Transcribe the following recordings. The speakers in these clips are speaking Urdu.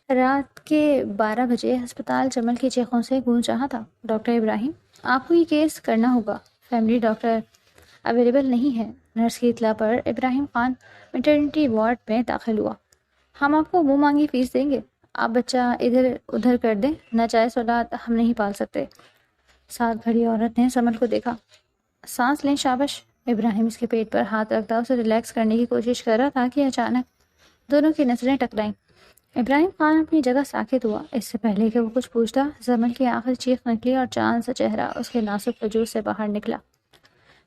رات کے 12 بجے ہسپتال جمل کی چیخوں سے گونج رہا تھا۔ ڈاکٹر ابراہیم، آپ کو یہ کیس کرنا ہوگا، فیملی ڈاکٹر اویلیبل نہیں ہے۔ نرس کی اطلاع پر ابراہیم خان میٹرنٹی وارڈ میں داخل ہوا۔ ہم آپ کو منہ مانگی فیس دیں گے، آپ بچہ ادھر ادھر کر دیں، ناجائز اولاد ہم نہیں پال سکتے۔ ساتھ کھڑی عورت نے سمر کو دیکھا۔ سانس لیں شابش۔ ابراہیم اس کے پیٹ پر ہاتھ رکھتا اسے ریلیکس کرنے کی کوشش کر رہا تھا کہ اچانک دونوں کی نظریں ٹکرائیں۔ ابراہیم خان اپنی جگہ ساکت ہوا۔ اس سے پہلے کہ وہ کچھ پوچھتا، زمل کی آخر چیخ نکلی اور چاند سا چہرہ اس کے نازک وجود سے باہر نکلا۔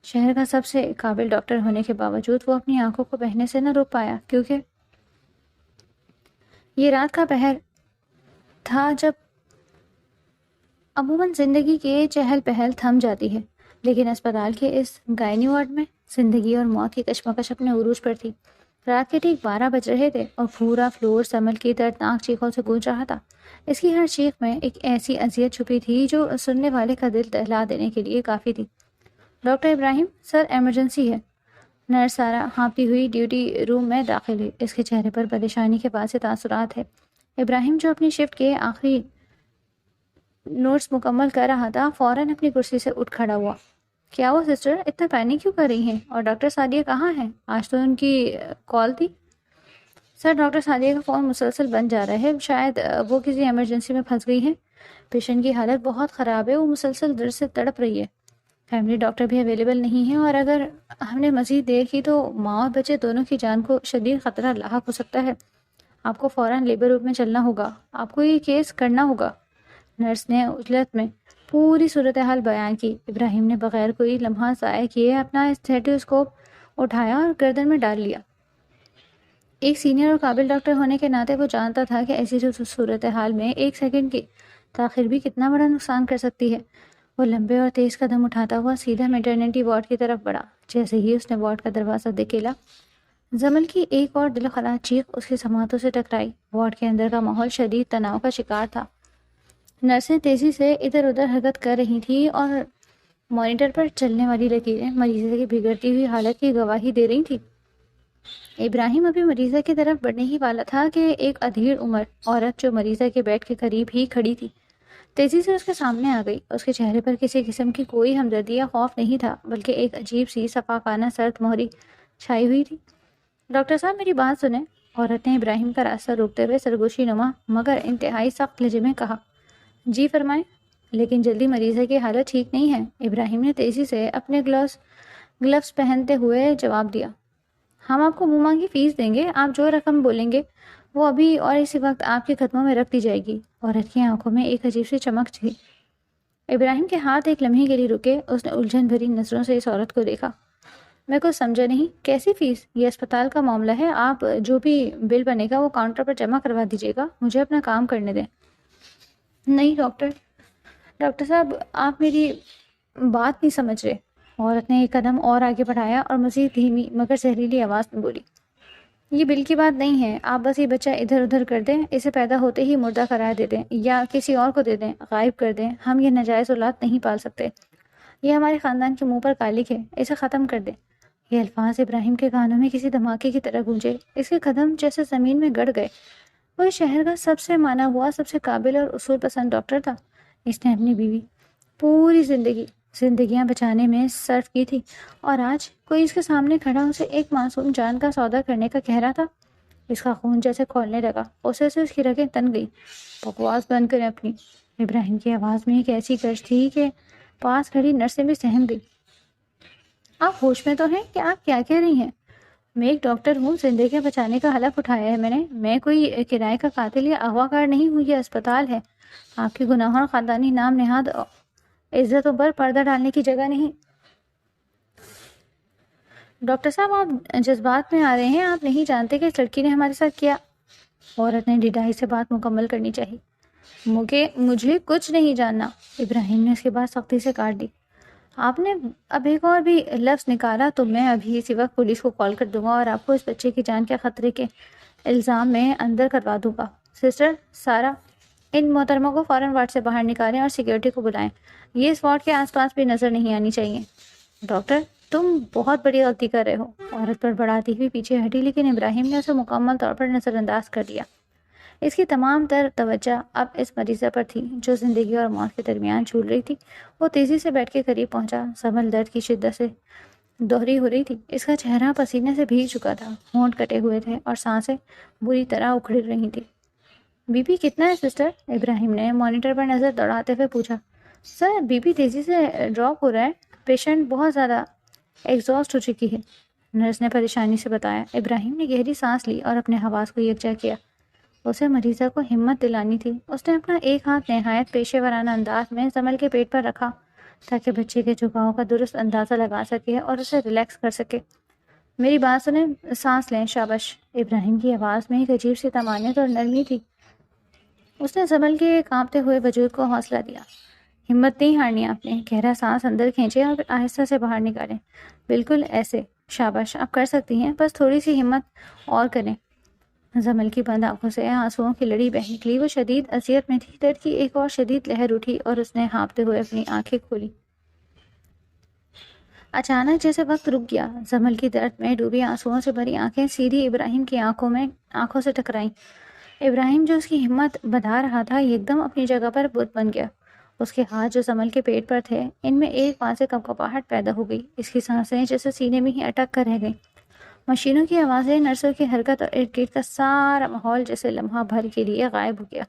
شہر کا سب سے قابل ڈاکٹر ہونے کے باوجود وہ اپنی آنکھوں کو بہنے سے نہ روک پایا، کیونکہ یہ رات کا پہر تھا جب عموماً زندگی کے چہل پہل تھم جاتی ہے، لیکن اسپتال کے اس گائنی وارڈ میں زندگی اور موت کی کشمکش اپنے عروج پر تھی۔ رات کے ٹھیک 12 بج رہے تھے اور پورا فلور سمل کی دردناک چیخوں سے گونج رہا تھا۔ اس کی ہر چیخ میں ایک ایسی اذیت چھپی تھی جو سننے والے کا دل دہلا دینے کے لیے کافی تھی۔ ڈاکٹر ابراہیم، سر ایمرجنسی ہے۔ نرس سارا ہانپتی ہوئی ڈیوٹی روم میں داخل ہوئی۔ اس کے چہرے پر پریشانی کے بعد سے تاثرات ہے۔ ابراہیم، جو اپنی شفٹ کے آخری نوٹس مکمل کر رہا تھا، فوراً اپنی کرسی سے اٹھ کھڑا ہوا۔ کیا وہ سسٹر اتنا پینک کیوں کر رہی ہیں؟ اور ڈاکٹر سعدیہ کہاں ہیں؟ آج تو ان کی کال تھی۔ سر، ڈاکٹر سعدیہ کا فون مسلسل بند جا رہا ہے، شاید وہ کسی ایمرجنسی میں پھنس گئی ہیں۔ پیشنٹ کی حالت بہت خراب ہے، وہ مسلسل درد سے تڑپ رہی ہے۔ فیملی ڈاکٹر بھی اویلیبل نہیں ہے، اور اگر ہم نے مزید دیر کی تو ماں اور بچے دونوں کی جان کو شدید خطرہ لاحق ہو سکتا ہے۔ آپ کو فوراً لیبر روم میں چلنا ہوگا، آپ کو یہ کیس کرنا ہوگا۔ نرس نے اجلت میں پوری صورتحال بیان کی۔ ابراہیم نے بغیر کوئی لمحہ ضائع کیے اپنا اسٹیتھوسکوپ اٹھایا اور گردن میں ڈال لیا۔ ایک سینئر اور قابل ڈاکٹر ہونے کے ناطے وہ جانتا تھا کہ ایسی صورتحال میں ایک سیکنڈ کی تاخیر بھی کتنا بڑا نقصان کر سکتی ہے۔ وہ لمبے اور تیز قدم اٹھاتا ہوا سیدھا میٹرنٹی وارڈ کی طرف بڑھا۔ جیسے ہی اس نے وارڈ کا دروازہ دکھیلا، زمل کی ایک اور دل خراش چیخ اس کی سماعتوں سے ٹکرائی۔ وارڈ کے اندر کا ماحول شدید تناؤ کا شکار تھا۔ نرسیں تیزی سے ادھر ادھر حرکت کر رہی تھیں اور مانیٹر پر چلنے والی لکیریں مریضہ کی بگڑتی ہوئی حالت کی گواہی دے رہی تھیں۔ ابراہیم ابھی مریضہ کی طرف بڑھنے ہی والا تھا کہ ایک ادھیڑ عمر عورت جو مریضہ کے بیڈ کے قریب ہی کھڑی تھی، تیزی سے اس کے سامنے آ گئی۔ اس کے چہرے پر کسی قسم کی کوئی ہمدردی یا خوف نہیں تھا، بلکہ ایک عجیب سی شفقانہ سرد مہری چھائی ہوئی تھی۔ ڈاکٹر صاحب، میری بات سنیں۔ عورت نے ابراہیم کا راستہ روکتے ہوئے سرگوشی نما مگر انتہائی سخت لہجے میں کہا۔ جی فرمائیں، لیکن جلدی مریضہ کی حالت ٹھیک نہیں ہے۔ ابراہیم نے تیزی سے اپنے گلوز پہنتے ہوئے جواب دیا۔ ہم آپ کو منہ مانگی فیس دیں گے، آپ جو رقم بولیں گے وہ ابھی اور اسی وقت آپ کے قدموں میں رکھ دی جائے گی۔ عورت کی آنکھوں میں ایک عجیب سی چمک تھی۔ ابراہیم کے ہاتھ ایک لمحے کے لیے رکے۔ اس نے الجھن بھری نظروں سے اس عورت کو دیکھا۔ میں کچھ سمجھا نہیں، کیسی فیس؟ یہ اسپتال کا معاملہ ہے، آپ جو بھی بل بنے گا وہ کاؤنٹر پر جمع کروا دیجیے گا، مجھے اپنا کام کرنے دیں۔ نہیں ڈاکٹر صاحب، آپ میری بات نہیں سمجھ رہے۔ عورت نے ایک قدم اور آگے بڑھایا اور مزید دھیمی مگر زہریلی آواز میں بولی۔ یہ بل کی بات نہیں ہے، آپ بس یہ بچہ ادھر ادھر کر دیں، اسے پیدا ہوتے ہی مردہ قرار دے دیں یا کسی اور کو دے دیں، غائب کر دیں۔ ہم یہ ناجائز اولاد نہیں پال سکتے، یہ ہمارے خاندان کے منہ پر کالک ہے، اسے ختم کر دیں۔ یہ الفاظ ابراہیم کے کانوں میں کسی دھماکے کی طرح گونجے۔ اس کے قدم جیسے زمین میں گڑ گئے۔ وہ اس شہر کا سب سے مانا ہوا، سب سے قابل اور اصول پسند ڈاکٹر تھا۔ اس نے اپنی بیوی پوری زندگیاں بچانے میں صرف کی تھی، اور آج کوئی اس کے سامنے کھڑا اسے ایک معصوم جان کا سودا کرنے کا کہہ رہا تھا۔ اس کا خون جیسے کھولنے لگا، اسے سے اس کی رگیں تن گئی۔ بکواس بند کریں اپنی۔ ابراہیم کی آواز میں ایک ایسی گرج تھی کہ پاس کھڑی نرسیں بھی سہم گئی۔ آپ ہوش میں تو ہیں کہ آپ کیا کہہ رہی ہیں؟ میں ایک ڈاکٹر ہوں، زندگیاں بچانے کا حلف اٹھایا ہے میں کوئی کرائے کا قاتل یا اغوا کار نہیں ہوں، یہ اسپتال ہے، آپ کے گناہوں اور خاندانی نام نہاد عزتوں پر پردہ ڈالنے کی جگہ نہیں۔ ڈاکٹر صاحب، آپ جذبات میں آ رہے ہیں، آپ نہیں جانتے کہ اس لڑکی نے ہمارے ساتھ کیا۔ عورت نے ڈھیڈائی سے بات مکمل کرنی چاہی۔ مجھے کچھ نہیں جاننا، ابراہیم نے اس کی بات سختی سے کاٹ دی۔ آپ نے اب ایک اور بھی لفظ نکالا تو میں ابھی اسی وقت پولیس کو کال کر دوں گا اور آپ کو اس بچے کی جان کے خطرے کے الزام میں اندر کروا دوں گا۔ سسٹر سارا، ان محترموں کو فوراً وارڈ سے باہر نکالیں اور سیکیورٹی کو بلائیں، یہ اس وارڈ کے آس پاس بھی نظر نہیں آنی چاہیے۔ ڈاکٹر، تم بہت بڑی غلطی کر رہے ہو۔ عورت پر بڑھاتی ہوئی پیچھے ہٹی، لیکن ابراہیم نے اسے مکمل طور پر نظر انداز کر دیا۔ اس کی تمام تر توجہ اب اس مریضہ پر تھی جو زندگی اور موت کے درمیان جھول رہی تھی۔ وہ تیزی سے بیٹھ کے قریب پہنچا۔ سمل درد کی شدت سے دوہری ہو رہی تھی۔ اس کا چہرہ پسینے سے بھیگ چکا تھا، ہونٹ کٹے ہوئے تھے اور سانسیں بری طرح اکھڑ رہی تھی۔ بی پی کتنا ہے سسٹر؟ ابراہیم نے مانیٹر پر نظر دوڑاتے ہوئے پوچھا۔ سر، بی پی تیزی سے ڈراپ ہو رہا ہے، پیشنٹ بہت زیادہ ایگزاسٹ ہو چکی ہے، نرس نے پریشانی سے بتایا۔ ابراہیم نے گہری سانس لی اور اپنے حواس کو یکجا کیا۔ اسے مریضہ کو ہمت دلانی تھی۔ اس نے اپنا ایک ہاتھ نہایت پیشے ورانہ انداز میں سمل کے پیٹ پر رکھا تاکہ بچے کے جھکاؤ کا درست اندازہ لگا سکے اور اسے ریلیکس کر سکے۔ میری بات سنیں، سانس لیں، شاباش۔ ابراہیم کی آواز میں ایک عجیب سی طمانینت اور نرمی تھی۔ اس نے سمل کے کانپتے ہوئے وجود کو حوصلہ دیا۔ ہمت نہیں ہارنی آپ نے، گہرا سانس اندر کھینچیں اور پھر آہستہ سے باہر نکالیں، بالکل ایسے، شاباش، آپ کر سکتی ہیں، بس تھوڑی سی ہمت اور کریں۔ زمل کی بند آنکھوں سے آنسوؤں کی لڑی بہہ نکلی۔ وہ شدید اذیت میں تھی۔ درد کی ایک اور شدید لہر اٹھی اور اس نے ہانپتے ہوئے اپنی آنکھیں کھولی۔ اچانک جیسے وقت رک گیا، زمل کی درد میں ڈوبی آنسوؤں سے بھری آنکھیں سیدھی ابراہیم کی آنکھوں سے ٹکرائیں۔ ابراہیم جو اس کی ہمت بڑھا رہا تھا یکدم اپنی جگہ پر بت بن گیا۔ اس کے ہاتھ جو زمل کے پیٹ پر تھے، ان میں ایک واضح کپکپاہٹ پیدا ہو گئی۔ اس کی سانسیں جیسے سینے میں ہی اٹک کر رہ گئیں۔ مشینوں کی آوازیں، نرسوں کی حرکت اور ارد گرد کا سارا ماحول جیسے لمحہ بھر کے لیے غائب ہو گیا۔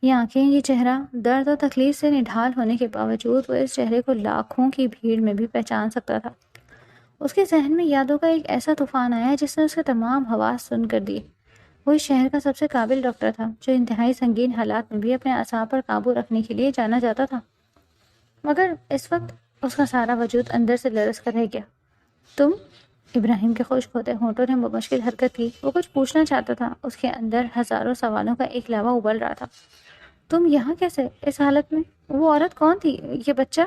یہ آنکھیں، یہ چہرہ، درد اور تکلیف سے نڈھال ہونے کے باوجود وہ اس چہرے کو لاکھوں کی بھیڑ میں بھی پہچان سکتا تھا۔ اس کے ذہن میں یادوں کا ایک ایسا طوفان آیا جس نے اس کے تمام حواس سن کر دیے۔ وہ اس شہر کا سب سے قابل ڈاکٹر تھا جو انتہائی سنگین حالات میں بھی اپنے اعصاب پر قابو رکھنے کے لیے جانا جاتا تھا، مگر اس وقت اس کا سارا وجود اندر سے لرز کر رہ گیا۔ تم؟ ابراہیم کے خشک ہوتے ہونٹوں نے بمشکل حرکت کی۔ وہ کچھ پوچھنا چاہتا تھا، اس کے اندر ہزاروں سوالوں کا ایک لاوا ابل رہا تھا۔ تم یہاں کیسے، اس حالت میں؟ وہ عورت کون تھی، یہ بچہ؟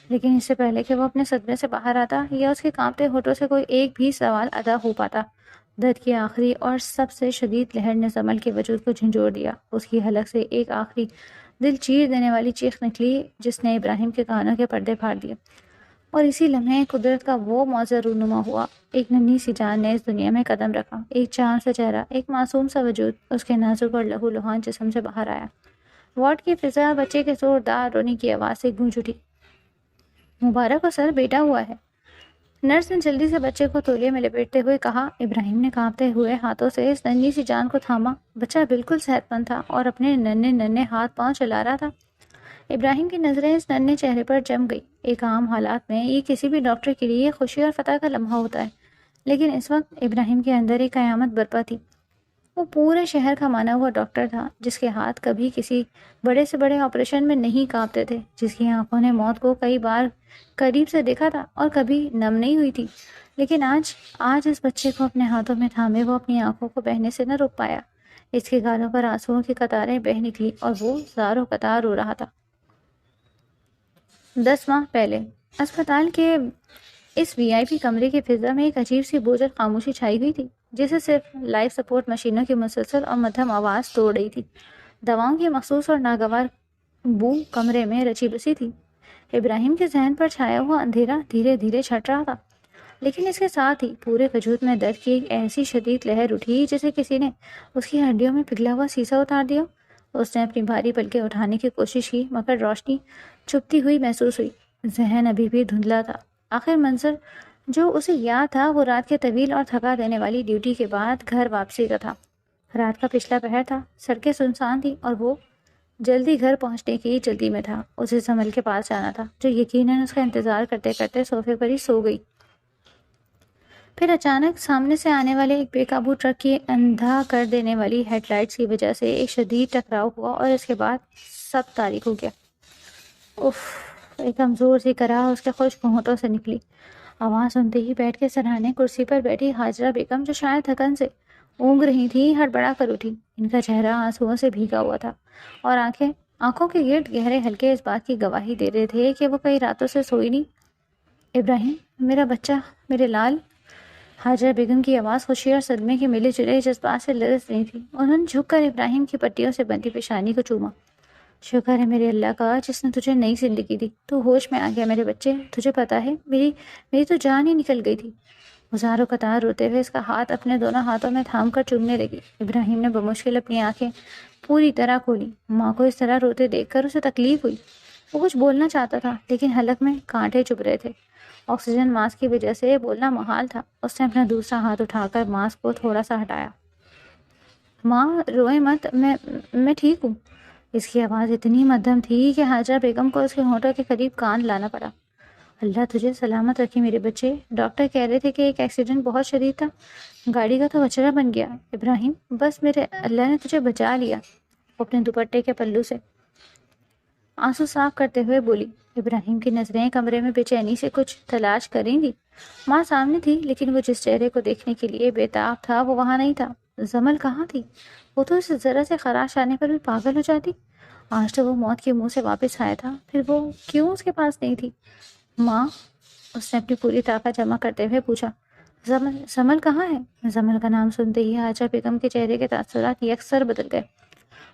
لیکن اس سے پہلے کہ وہ اپنے صدمے سے باہر آتا یا اس کے کانپتے ہونٹوں سے کوئی ایک بھی سوال ادا ہو پاتا، درد کی آخری اور سب سے شدید لہر نے زمل کے وجود کو جھنجھوڑ دیا۔ اس کی حلق سے ایک آخری دل چیر دینے والی چیخ نکلی جس نے ابراہیم کے کانوں کے پردے پھاڑ دیے، اور اسی لمحے قدرت کا وہ معجزہ رونما ہوا۔ ایک ننھی سی جان نے اس دنیا میں قدم رکھا، ایک چاند سا چہرہ، ایک معصوم سا وجود اس کے نازک اور لہو لہان جسم سے باہر آیا۔ وارڈ کی فضا بچے کے زوردار رونے کی آواز سے گونج اٹھی۔ مبارک ہو سر، بیٹا ہوا ہے، نرس نے جلدی سے بچے کو تولیے میں لپیٹتے ہوئے کہا۔ ابراہیم نے کانپتے ہوئے ہاتھوں سے اس ننھی سی جان کو تھاما۔ بچہ بالکل صحت مند تھا اور اپنے ننھے ننھے ہاتھ پاؤں چلا رہا تھا۔ ابراہیم کی نظریں اس ننھے چہرے پر جم گئی۔ ایک عام حالات میں یہ کسی بھی ڈاکٹر کے لیے خوشی اور فتح کا لمحہ ہوتا ہے، لیکن اس وقت ابراہیم کے اندر ایک قیامت برپا تھی۔ وہ پورے شہر کا مانا ہوا ڈاکٹر تھا جس کے ہاتھ کبھی کسی بڑے سے بڑے آپریشن میں نہیں کانپتے تھے، جس کی آنکھوں نے موت کو کئی بار قریب سے دیکھا تھا اور کبھی نم نہیں ہوئی تھی، لیکن آج اس بچے کو اپنے ہاتھوں میں تھامے وہ اپنی آنکھوں کو بہنے سے نہ روک پایا۔ اس کے گالوں پر آنسوؤں کی قطاریں بہہ نکلی اور وہ زار و قطار رو رہا تھا۔ 10 ماہ پہلے اسپتال کے اس وی آئی پی کمرے کی فضا میں ایک عجیب سی بوجھل خاموشی چھائی ہوئی تھی جسے صرف لائف سپورٹ مشینوں کی مسلسل اور مدھم آواز توڑ رہی تھی۔ دواؤں کی مخصوص اور ناگوار بو کمرے میں رچی بسی تھی۔ ابراہیم کے ذہن پر چھایا ہوا اندھیرا دھیرے دھیرے چھٹ رہا تھا، لیکن اس کے ساتھ ہی پورے وجود میں درد کی ایک ایسی شدید لہر اٹھی جیسے کسی نے اس کی ہڈیوں میں پگھلا ہوا سیسا اتار دیا۔ اس نے اپنی بھاری پلکیں اٹھانے کی کوشش کی مگر روشنی چھپتی ہوئی محسوس ہوئی۔ ذہن ابھی بھی دھندلا تھا۔ آخر منظر جو اسے یاد تھا وہ رات کے طویل اور تھکا دینے والی ڈیوٹی کے بعد گھر واپسی کا تھا۔ رات کا پچھلا پہر تھا، سڑکیں سنسان تھیں اور وہ جلدی گھر پہنچنے کی جلدی میں تھا۔ اسے سمل کے پاس جانا تھا جو یقیناً اس کا انتظار کرتے کرتے صوفے پر ہی سو گئی۔ پھر اچانک سامنے سے آنے والے ایک بے قابو ٹرک کی اندھا کر دینے والی ہیڈ لائٹس کی وجہ سے ایک شدید ٹکراؤ ہوا اور اس کے بعد سب تاریک ہو گیا۔ اف! ایک کمزور سی کراہ اس کے خشک ہونٹوں سے نکلی۔ آواز سنتے ہی بیٹھ کے سرہانے کرسی پر بیٹھی ہاجرہ بیگم جو شاید تھکن سے اونگ رہی تھی ہڑبڑا کر اٹھی۔ ان کا چہرہ آنسوؤں سے بھیگا ہوا تھا اور آنکھوں کے گرد گہرے ہلکے اس بات کی گواہی دے رہے تھے کہ وہ کئی راتوں سے سوئی نہیں۔ ابراہیم، میرا بچہ، میرے لال، ہاجرہ بیگم کی آواز خوشی اور صدمے کے ملے جلے جذبات سے لرز رہی تھی۔ انہوں نے جھک کر ابراہیم کی پٹیوں سے بندھی پیشانی کو چوما۔ شکر ہے میرے اللہ کا جس نے تجھے نئی زندگی دی، تو ہوش میں آ گیا میرے بچے۔ تجھے پتا ہے میری تو جان ہی نکل گئی تھی۔ ہزاروں قطار روتے ہوئے اس کا ہاتھ اپنے دونوں ہاتھوں میں تھام کر چومنے لگی۔ ابراہیم نے بمشکل اپنی آنکھیں پوری طرح کھولی۔ ماں کو اس طرح روتے دیکھ کر اسے تکلیف ہوئی۔ وہ کچھ بولنا چاہتا تھا لیکن حلق میں کانٹے چبھ رہے تھے۔ آکسیجن ماسک کی وجہ سے بولنا محال تھا۔ اس نے اپنا دوسرا ہاتھ اٹھا کر ماسک کو تھوڑا سا ہٹایا۔ ماں روئے مت، میں ٹھیک ہوں۔ اس کی آواز اتنی مدھم تھی کہ حاجرہ بیگم کو اس کے ہونٹوں کے قریب کان لانا پڑا۔ اللہ تجھے سلامت رکھے میرے بچے، ڈاکٹر کہہ رہے تھے کہ ایک ایکسیڈنٹ بہت شدید تھا، گاڑی کا تو کچرا بن گیا۔ ابراہیم بس میرے اللہ نے تجھے بچا لیا۔ وہ اپنے دوپٹے کے پلو سے آنسو صاف کرتے ہوئے بولی۔ ابراہیم کی نظریں کمرے میں بے چینی سے کچھ تلاش کر رہی تھی۔ ماں سامنے تھی لیکن وہ جس چہرے کو دیکھنے کے لیے بےتاب تھا وہ وہاں نہیں تھا۔ زمل کہاں تھی؟ وہ تو اس ذرا سے خراش آنے پر بھی پاگل ہو جاتی۔ آج تو وہ موت کے منہ سے واپس آیا تھا، پھر وہ کیوں اس کے پاس نہیں تھی؟ ماں، اس نے اپنی پوری طاقت جمع کرتے ہوئے پوچھا، زمل کہاں ہے؟ زمل کا نام سنتے ہی حاجرہ بیگم کے چہرے کے تاثرات یکسر بدل گئے۔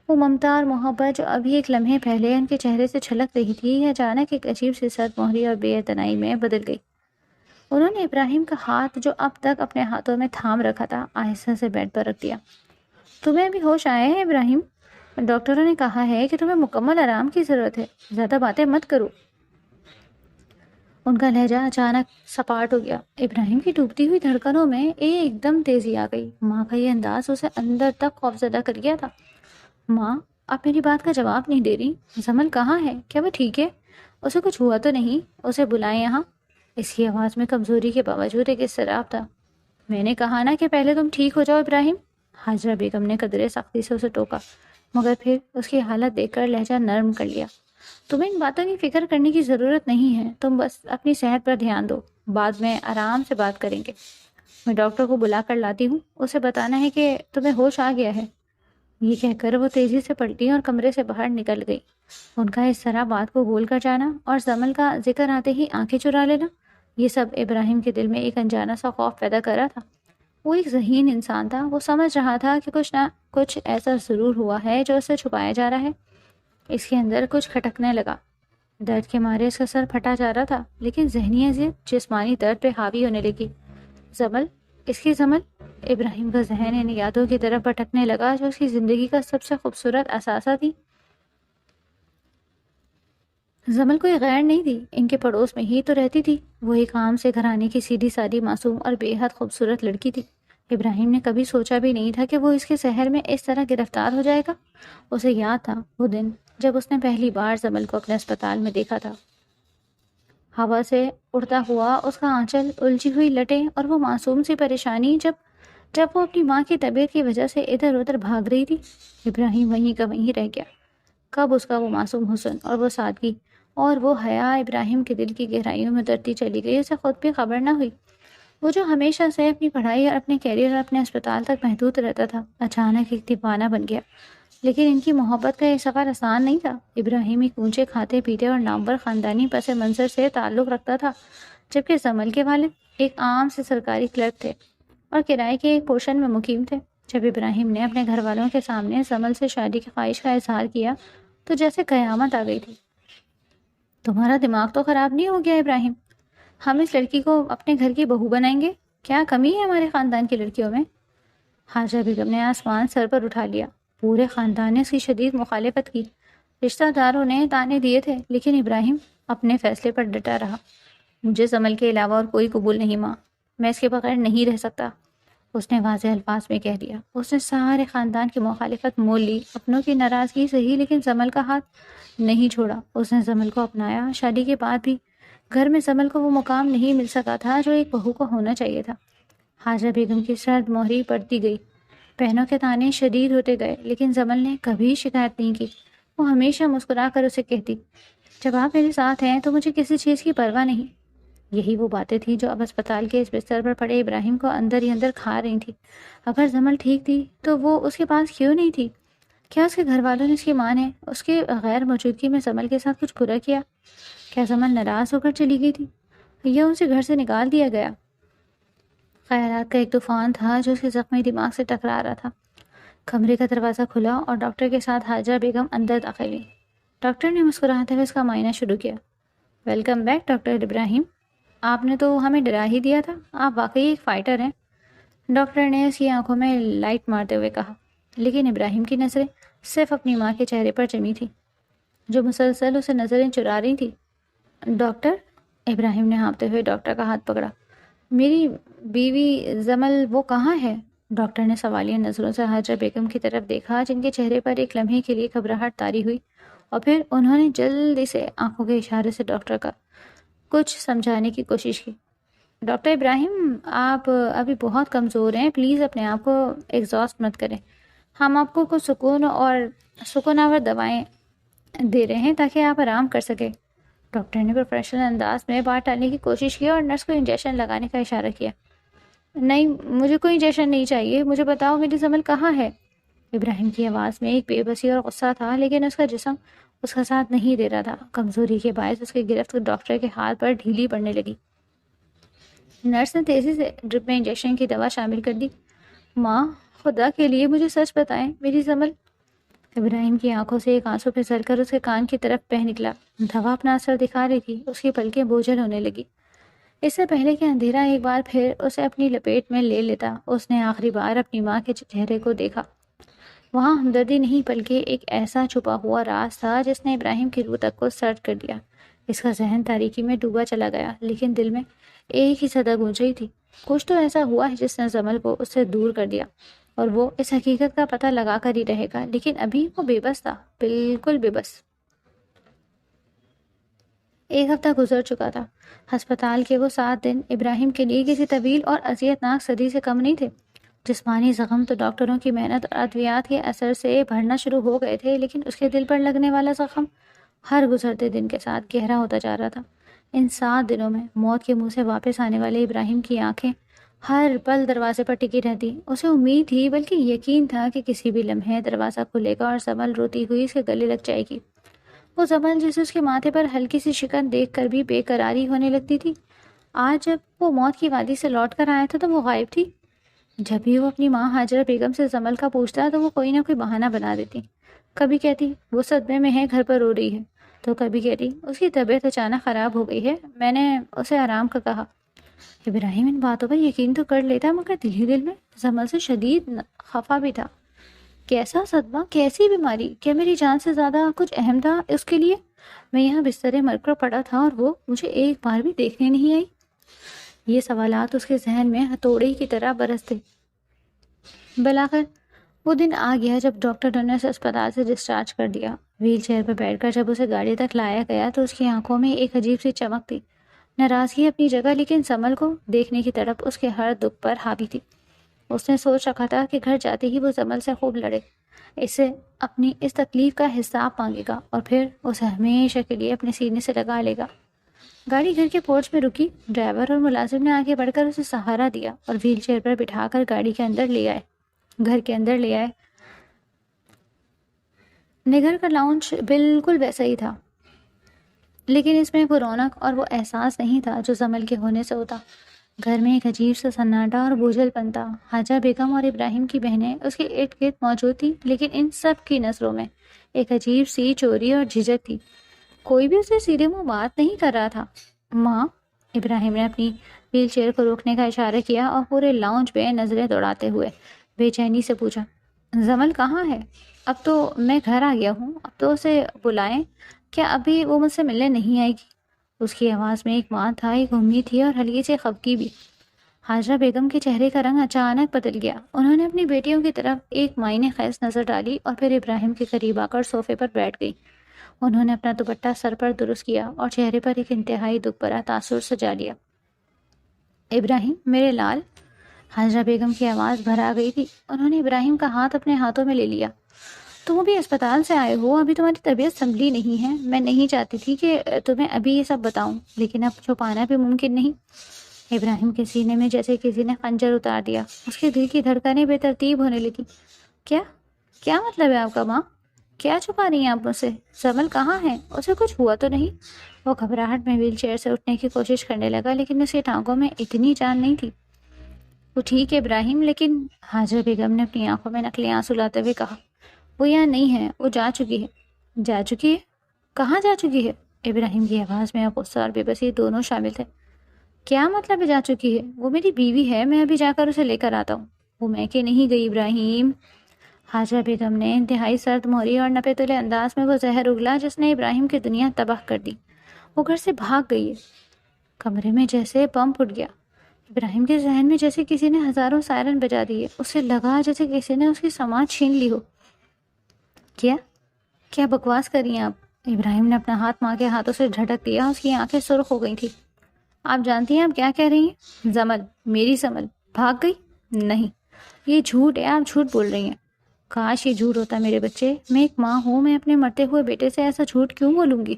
وہ ممتا اور محبت جو ابھی ایک لمحے پہلے ان کے چہرے سے چھلک رہی تھی، اچانک ایک عجیب سی سرد مہری اور بے اعتنائی میں بدل گئی۔ انہوں نے ابراہیم کا ہاتھ جو اب تک اپنے ہاتھوں میں تھام رکھا تھا آہستہ سے بیڈ پر رکھ دیا۔ تمہیں ابھی ہوش آئے ہیں ابراہیم؟ ڈاکٹروں نے کہا ہے کہ تمہیں مکمل آرام کی ضرورت ہے، زیادہ باتیں مت کرو۔ ان کا لہجہ اچانک سپاٹ ہو گیا۔ ابراہیم کی ڈوبتی ہوئی دھڑکنوں میں ایک دم تیزی آ گئی۔ ماں کا یہ انداز اسے اندر تک خوفزدہ کر گیا تھا۔ ماں، آپ میری بات کا جواب نہیں دے رہی۔ زمل کہاں ہے؟ کیا وہ ٹھیک ہے؟ اسے کچھ ہوا تو نہیں؟ اسے بلائیں یہاں۔ اس کی آواز میں کمزوری کے باوجود ایک اضطراب تھا۔ میں نے کہا نا کہ پہلے تم ٹھیک ہو جاؤ ابراہیم۔ حاجرہ بیگم نے قدرے سختی سے اسے ٹوکا، مگر پھر اس کی حالت دیکھ کر لہجہ نرم کر لیا۔ تمہیں ان باتوں کی فکر کرنے کی ضرورت نہیں ہے، تم بس اپنی صحت پر دھیان دو، بعد میں آرام سے بات کریں گے۔ میں ڈاکٹر کو بلا کر لاتی ہوں، اسے بتانا ہے کہ تمہیں ہوش آ گیا ہے۔ یہ کہہ کر وہ تیزی سے پلٹی اور کمرے سے باہر نکل گئی۔ ان کا اس طرح بات کو بول کر جانا اور زمل کا ذکر آتے ہی آنکھیں چرا لینا، یہ سب ابراہیم کے دل میں ایک انجانا سا خوف پیدا کر رہا تھا۔ وہ ایک ذہین انسان تھا، وہ سمجھ رہا تھا کہ کچھ نہ کچھ ایسا ضرور ہوا ہے جو اسے چھپایا جا رہا ہے۔ اس کے اندر کچھ کھٹکنے لگا۔ درد کے مارے اس کا سر پھٹا جا رہا تھا، لیکن ذہنی اذیت جسمانی درد پہ حاوی ہونے لگی۔ زمل، اس کی زمل۔ ابراہیم کا ذہن ان یادوں کی طرف بھٹکنے لگا جو اس کی زندگی کا سب سے خوبصورت اثاثہ تھی۔ زمل کوئی غیر نہیں تھی، ان کے پڑوس میں ہی تو رہتی تھی۔ وہ ایک عام سے گھرانے کی سیدھی سادی معصوم اور بے حد خوبصورت لڑکی تھی۔ ابراہیم نے کبھی سوچا بھی نہیں تھا کہ وہ اس کے سحر میں اس طرح گرفتار ہو جائے گا۔ اسے یاد تھا وہ دن جب اس نے پہلی بار زمل کو اپنے اسپتال میں دیکھا تھا۔ ہوا سے اڑتا ہوا اس کا آنچل، الجھی ہوئی لٹیں اور وہ معصوم سی پریشانی جب وہ اپنی ماں کی طبیعت کی وجہ سے ادھر ادھر بھاگ رہی تھی۔ ابراہیم وہیں کا وہیں رہ گیا۔ کب اس کا وہ معصوم حسن اور وہ سادگی اور وہ حیا ابراہیم کے دل کی گہرائیوں میں اترتی چلی گئی، اسے خود بھی خبر نہ ہوئی۔ وہ جو ہمیشہ سے اپنی پڑھائی اور اپنے کیریئر اور اپنے اسپتال تک محدود رہتا تھا، اچانک ایک دیوانہ بن گیا۔ لیکن ان کی محبت کا یہ سفر آسان نہیں تھا۔ ابراہیم ایک اونچے کھاتے پیتے اور نامور خاندانی پس منظر سے تعلق رکھتا تھا، جبکہ زمل کے والد ایک عام سے سرکاری کلرک تھے اور کرائے کے ایک پورشن میں مقیم تھے۔ جب ابراہیم نے اپنے گھر والوں کے سامنے زمل سے شادی کی خواہش کا اظہار کیا تو جیسے قیامت آ گئی تھی۔ تمہارا دماغ تو خراب نہیں ہو گیا ابراہیم؟ ہم اس لڑکی کو اپنے گھر کی بہو بنائیں گے؟ کیا کمی ہے ہمارے خاندان کی لڑکیوں میں؟ حاجرہ بیگم نے آسمان سر پر اٹھا لیا۔ پورے خاندان نے اس کی شدید مخالفت کی، رشتہ داروں نے طعنے دیے تھے، لیکن ابراہیم اپنے فیصلے پر ڈٹا رہا۔ مجھے زمل کے علاوہ اور کوئی قبول نہیں ماں، میں اس کے بغیر نہیں رہ سکتا، اس نے واضح الفاظ میں کہہ دیا۔ اس نے سارے خاندان کی مخالفت مول لی، اپنوں کی ناراضگی صحیح لیکن زمل کا ہاتھ نہیں چھوڑا۔ اس نے زمل کو اپنایا۔ شادی کے بعد بھی گھر میں زمل کو وہ مقام نہیں مل سکا تھا جو ایک بہو کو ہونا چاہیے تھا۔ حاجرہ بیگم کی سرد مہری پڑتی گئی، بہنوں کے طعنے شدید ہوتے گئے، لیکن زمل نے کبھی شکایت نہیں کی۔ وہ ہمیشہ مسکرا کر اسے کہتی، جب آپ میرے ساتھ ہیں تو مجھے کسی چیز کی پرواہ نہیں۔ یہی وہ باتیں تھیں جو اب اسپتال کے اس بستر پر پڑے ابراہیم کو اندر ہی اندر کھا رہی تھی۔ اگر زمل ٹھیک تھی تو وہ اس کے پاس کیوں نہیں تھی؟ کیا اس کے گھر والوں نے اس کی ماں نے اس کے غیر موجودگی میں زمل کے ساتھ کچھ برا کیا؟ کیا زمل ناراض ہو کر چلی گئی تھی یا اسے گھر سے نکال دیا گیا؟ خیالات کا ایک طوفان تھا جو اس کے زخمی دماغ سے ٹکرا رہا تھا۔ کمرے کا دروازہ کھلا اور ڈاکٹر کے ساتھ حاجرہ بیگم اندر داخل ہوئی۔ ڈاکٹر نے مسکراتے ہوئے اس کا معائنہ شروع کیا۔ Welcome back doctor Ebrahim. آپ نے تو ہمیں ڈرا ہی دیا تھا، آپ واقعی ایک فائٹر ہیں، ڈاکٹر نے اس کی آنکھوں میں لائٹ مارتے ہوئے کہا۔ لیکن ابراہیم کی نظریں صرف اپنی ماں کے چہرے پر جمی تھی، جو مسلسل اسے نظریں چرا رہی تھی۔ ڈاکٹر، ابراہیم نے ہانپتے ہوئے ڈاکٹر کا ہاتھ پکڑا۔ میری بیوی زمل وہ کہاں ہے؟ ڈاکٹر نے سوالیہ نظروں سے حاجرہ بیگم کی طرف دیکھا، جن کے چہرے پر ایک لمحے کے لیے گھبراہٹ طاری ہوئی، اور پھر انہوں نے جلدی سے آنکھوں کے اشارے سے ڈاکٹر کا کچھ سمجھانے کی کوشش کی۔ ڈاکٹر ابراہیم، آپ ابھی بہت کمزور ہیں، پلیز اپنے آپ کو ایگزاسٹ مت کریں، ہم آپ کو کچھ سکون آور دوائیں دے رہے ہیں تاکہ آپ آرام کر سکیں۔ ڈاکٹر نے پروفیشنل انداز میں بات ٹالنے کی کوشش کی اور نرس کو انجیکشن لگانے کا اشارہ کیا۔ نہیں، مجھے کوئی انجیکشن نہیں چاہیے، مجھے بتاؤ میری زمل کہاں ہے؟ ابراہیم کی آواز میں ایک بے بسی اور غصہ تھا، لیکن اس کا جسم اس کا ساتھ نہیں دے رہا تھا۔ کمزوری کے باعث اس کی گرفت ڈاکٹر کے ہاتھ پر ڈھیلی پڑنے لگی۔ نرس نے تیزی سے ڈرپ میں انجیکشن کی دوا شامل کر دی۔ ماں، خدا کے لیے مجھے سچ بتائیں، میری زمل۔ ابراہیم کی آنکھوں سے ایک آنسو پھسل کر اس کے کان کی طرف بہہ نکلا۔ دوا اپنا اثر دکھا رہی تھی، اس کی پلکیں بوجھل ہونے لگی۔ اس سے پہلے کہ اندھیرا ایک بار پھر اسے اپنی لپیٹ میں لے لیتا، اس نے آخری بار اپنی ماں کے چہرے کو دیکھا۔ وہاں ہمدردی نہیں بلکہ ایک ایسا چھپا ہوا راز تھا جس نے ابراہیم کی روح تک کو سرد کر دیا۔ اس کا ذہن تاریکی میں ڈوبا چلا گیا، لیکن دل میں ایک ہی صدا گونج رہی تھی، کچھ تو ایسا ہوا ہے جس نے زمل کو اس سے دور کر دیا، اور وہ اس حقیقت کا پتہ لگا کر ہی رہے گا۔ لیکن ابھی وہ بے بس تھا، بالکل بے بس۔ ایک ہفتہ گزر چکا تھا۔ ہسپتال کے وہ 7 دن ابراہیم کے لیے کسی طویل اور اذیتناک صدی سے کم نہیں تھے۔ جسمانی زخم تو ڈاکٹروں کی محنت اور ادویات کے اثر سے بڑھنا شروع ہو گئے تھے، لیکن اس کے دل پر لگنے والا زخم ہر گزرتے دن کے ساتھ گہرا ہوتا جا رہا تھا۔ ان 7 دنوں میں موت کے منہ سے واپس آنے والے ابراہیم کی آنکھیں ہر پل دروازے پر ٹکی رہتی۔ اسے امید تھی، بلکہ یقین تھا کہ کسی بھی لمحے دروازہ کھلے گا اور زمل روتی ہوئی اس کے گلے لگ جائے گی۔ وہ زمل جسے اس کے ماتھے پر ہلکی سی شکن دیکھ کر بھی بے قراری ہونے لگتی تھی۔ آج جب وہ موت کی وادی سے لوٹ کر آیا تھا تو وہ غائب تھی۔ جب بھی وہ اپنی ماں حاجرہ بیگم سے زمل کا پوچھتا تو وہ کوئی نہ کوئی بہانہ بنا دیتی۔ کبھی کہتی وہ صدمے میں ہے، گھر پر رو رہی ہے، تو کبھی کہتی اس کی طبیعت اچانک خراب ہو گئی ہے، میں نے اسے آرام کا کہا۔ ابراہیم ان باتوں پر یقین تو کر لیتا، مگر دل ہی دل میں زمل سے شدید خفا بھی تھا۔ کیسا صدمہ، کیسی بیماری، کیا میری جان سے زیادہ کچھ اہم تھا اس کے لیے؟ میں یہاں بسترے مر کر پڑا تھا اور وہ مجھے ایک بار بھی دیکھنے نہیں آئی۔ یہ سوالات اس کے ذہن میں ہتھوڑے کی طرح برستے۔ بالآخر وہ دن آ گیا جب ڈاکٹر نے اسے اسپتال سے ڈسچارج کر دیا۔ ویل چیئر پر بیٹھ کر جب اسے گاڑی تک لایا گیا تو اس کی آنکھوں میں ایک عجیب سی چمک تھی۔ ناراضگی اپنی جگہ، لیکن زمل کو دیکھنے کی تڑپ اس کے ہر دکھ پر حاوی تھی۔ اس نے سوچ رکھا تھا کہ گھر جاتے ہی وہ زمل سے خوب لڑے، اسے اپنی اس تکلیف کا حساب مانگے گا اور پھر اسے ہمیشہ کے لیے اپنے سینے سے لگا لے گا۔ گاڑی گھر کے پورچ میں رکی۔ ڈرائیور اور ملازم نے آگے بڑھ کر اسے سہارا دیا اور ویل چیئر پر بٹھا کر گاڑی کے اندر لے آئے، گھر کے اندر لے آئے۔ نگر کا لاؤنج بالکل ویسا ہی تھا، لیکن اس میں وہ رونق اور وہ احساس نہیں تھا جو زمل کے ہونے سے ہوتا۔ گھر میں ایک عجیب سا سناٹا اور بوجھل پن تھا۔ حاجہ بیگم اور ابراہیم کی بہنیں اس کے ارد گرد موجود تھیں، لیکن ان سب کی نظروں میں ایک عجیب سی چوری اور جھجک تھی۔ کوئی بھی اسے سیدھے منہ بات نہیں کر رہا تھا۔ ماں، ابراہیم نے اپنی ویل چیئر کو روکنے کا اشارہ کیا اور پورے لاؤنج پہ نظریں دوڑاتے ہوئے بے چینی سے پوچھا، زمل کہاں ہے؟ اب تو میں گھر آ گیا ہوں، اب تو اسے بلائیں، کیا ابھی وہ مجھ سے ملنے نہیں آئے گی؟ اس کی آواز میں ایک ماں تھا، ایک امید تھی اور ہلکی سی خفگی بھی۔ حاجرہ بیگم کے چہرے کا رنگ اچانک بدل گیا۔ انہوں نے اپنی بیٹیوں کی طرف ایک معنی خیز نظر ڈالی اور پھر ابراہیم کے قریب آ کر صوفے پر بیٹھ گئی۔ انہوں نے اپنا دوپٹہ سر پر درست کیا اور چہرے پر ایک انتہائی دکھ بھرا تاثر سجا لیا۔ ابراہیم میرے لال، حاجرہ بیگم کی آواز بھر آ گئی تھی۔ انہوں نے ابراہیم کا ہاتھ اپنے ہاتھوں میں لے لیا۔ تم ابھی اسپتال سے آئے ہو، ابھی تمہاری طبیعت سنبھلی نہیں ہے۔ میں نہیں چاہتی تھی کہ تمہیں ابھی یہ سب بتاؤں، لیکن اب چھپانا بھی ممکن نہیں۔ ابراہیم کے سینے میں جیسے کسی نے خنجر اتار دیا۔ اس کے دل کی دھڑکنیں بے ترتیب ہونے لگی۔ کیا مطلب ہے آپ کا ماں؟ کیا چھپا رہی ہیں آپ مجھ سے؟ زمل کہاں ہے؟ اسے کچھ ہوا تو نہیں؟ وہ گھبراہٹ میں ویل چیئر سے اٹھنے کی کوشش کرنے لگا، لیکن اس کی ٹانگوں میں اتنی جان نہیں تھی۔ وہ ٹھیک ہے ابراہیم، لیکن حاجرہ بیگم نے اپنی آنکھوں میں نقلی آنسو لاتے ہوئے کہا، وہ یہاں نہیں ہے، وہ جا چکی ہے۔ جا چکی ہے؟ کہاں جا چکی ہے؟ ابراہیم کی آواز میں اب غصہ اور بے بسی دونوں شامل تھے۔ کیا مطلب ہے جا چکی ہے؟ وہ میری بیوی ہے، میں ابھی جا کر اسے لے کر آتا ہوں۔ وہ میں کہ نہیں گئی ابراہیم۔ حاجہ بیگم نے انتہائی سرد مہری اور نپے تلے انداز میں وہ زہر اگلا جس نے ابراہیم کی دنیا تباہ کر دی۔ وہ گھر سے بھاگ گئی ہے۔ کمرے میں جیسے بم پھٹ گیا۔ ابراہیم کے ذہن میں جیسے کسی نے ہزاروں سائرن بجا دیے۔ اسے لگا جیسے کسی نے اس کی سماعت چھین لی ہو۔ کیا بکواس کر رہی ہیں آپ؟ ابراہیم نے اپنا ہاتھ ماں کے ہاتھوں سے جھٹک دیا۔ اس کی آنکھیں سرخ ہو گئی تھی۔ آپ جانتی ہیں آپ کیا کہہ رہی ہیں؟ زمل، میری سمل بھاگ گئی؟ نہیں، یہ جھوٹ ہے، آپ جھوٹ بول رہی ہیں۔ کاش یہ جھوٹ ہوتا میرے بچے، میں ایک ماں ہوں، میں اپنے مرتے ہوئے بیٹے سے ایسا جھوٹ کیوں بولوں گی؟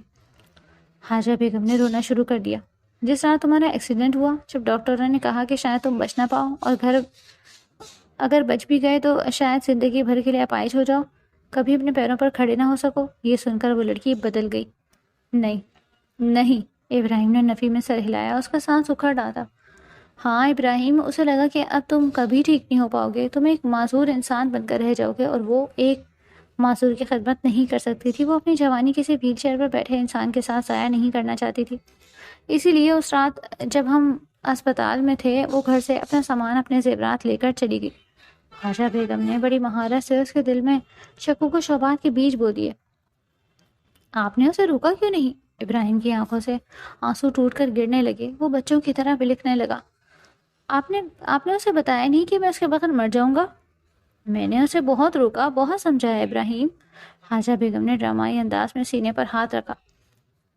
حاجہ بیگم نے رونا شروع کر دیا۔ جس طرح تمہارا ایکسیڈنٹ ہوا، جب ڈاکٹروں نے کہا کہ شاید تم بچ نہ پاؤ، اور اگر بچ بھی گئے تو شاید زندگی بھر کے لیے اپائج ہو جاؤ، کبھی اپنے پیروں پر کھڑے نہ ہو سکو، یہ سن کر وہ لڑکی بدل گئی۔ نہیں، ابراہیم نے نفی میں سر ہلایا۔ اس کا سانس اکھڑ رہا تھا۔ ہاں ابراہیم، اسے لگا کہ اب تم کبھی ٹھیک نہیں ہو پاؤ گے، تم ایک معذور انسان بن کر رہ جاؤ گے، اور وہ ایک معذور کی خدمت نہیں کر سکتی تھی۔ وہ اپنی جوانی کسی ویل چیئر پر بیٹھے انسان کے ساتھ ضائع نہیں کرنا چاہتی تھی۔ اسی لیے اس رات جب ہم اسپتال میں تھے، وہ گھر سے اپنا سامان، اپنے زیورات لے کر چلی گئی۔ حاجہ بیگم نے بڑی مہارت سے اس کے دل میں شکوک و شبہات کے بیج بو دیے۔ آپ نے اسے روکا کیوں نہیں؟ ابراہیم کی آنکھوں سے آنسو ٹوٹ کر گرنے لگے۔ وہ بچوں کی طرح بلکنے لگا۔ آپ نے اسے بتایا نہیں کہ میں اس کے بغیر مر جاؤں گا؟ میں نے اسے بہت روکا، بہت سمجھایا ابراہیم۔ حاجہ بیگم نے ڈرامائی انداز میں سینے پر ہاتھ رکھا۔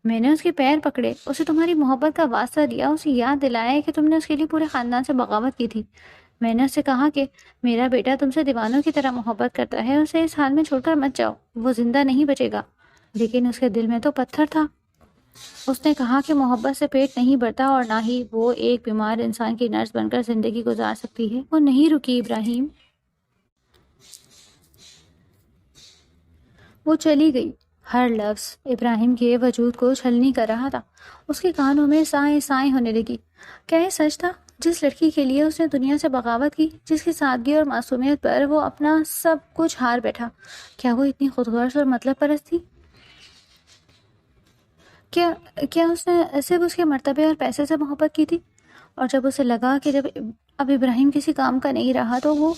میں نے اس کے پیر پکڑے، اسے تمہاری محبت کا واسطہ دیا، اسے یاد دلایا کہ تم نے اس کے لیے پورے خاندان سے بغاوت کی تھی۔ میں نے اس سے کہا کہ میرا بیٹا تم سے دیوانوں کی طرح محبت کرتا ہے، اسے اس حال میں چھوڑ کر مت جاؤ، وہ زندہ نہیں بچے گا۔ لیکن اس کے دل میں تو پتھر تھا۔ اس نے کہا کہ محبت سے پیٹ نہیں بھرتا، اور نہ ہی وہ ایک بیمار انسان کی نرس بن کر زندگی گزار سکتی ہے۔ وہ نہیں رکی ابراہیم، وہ چلی گئی۔ ہر لفظ ابراہیم کے وجود کو چھلنی کر رہا تھا۔ اس کے کانوں میں سائیں سائیں ہونے لگی۔ کیا یہ سچ تھا؟ جس لڑکی کے لیے اس نے دنیا سے بغاوت کی، جس کی سادگی اور معصومیت پر وہ اپنا سب کچھ ہار بیٹھا، کیا وہ اتنی خود غرض اور مطلب پرست تھی؟ کیا اس نے صرف اس کے مرتبے اور پیسے سے محبت کی تھی؟ اور جب اسے لگا کہ اب ابراہیم کسی کام کا نہیں رہا، تو وہ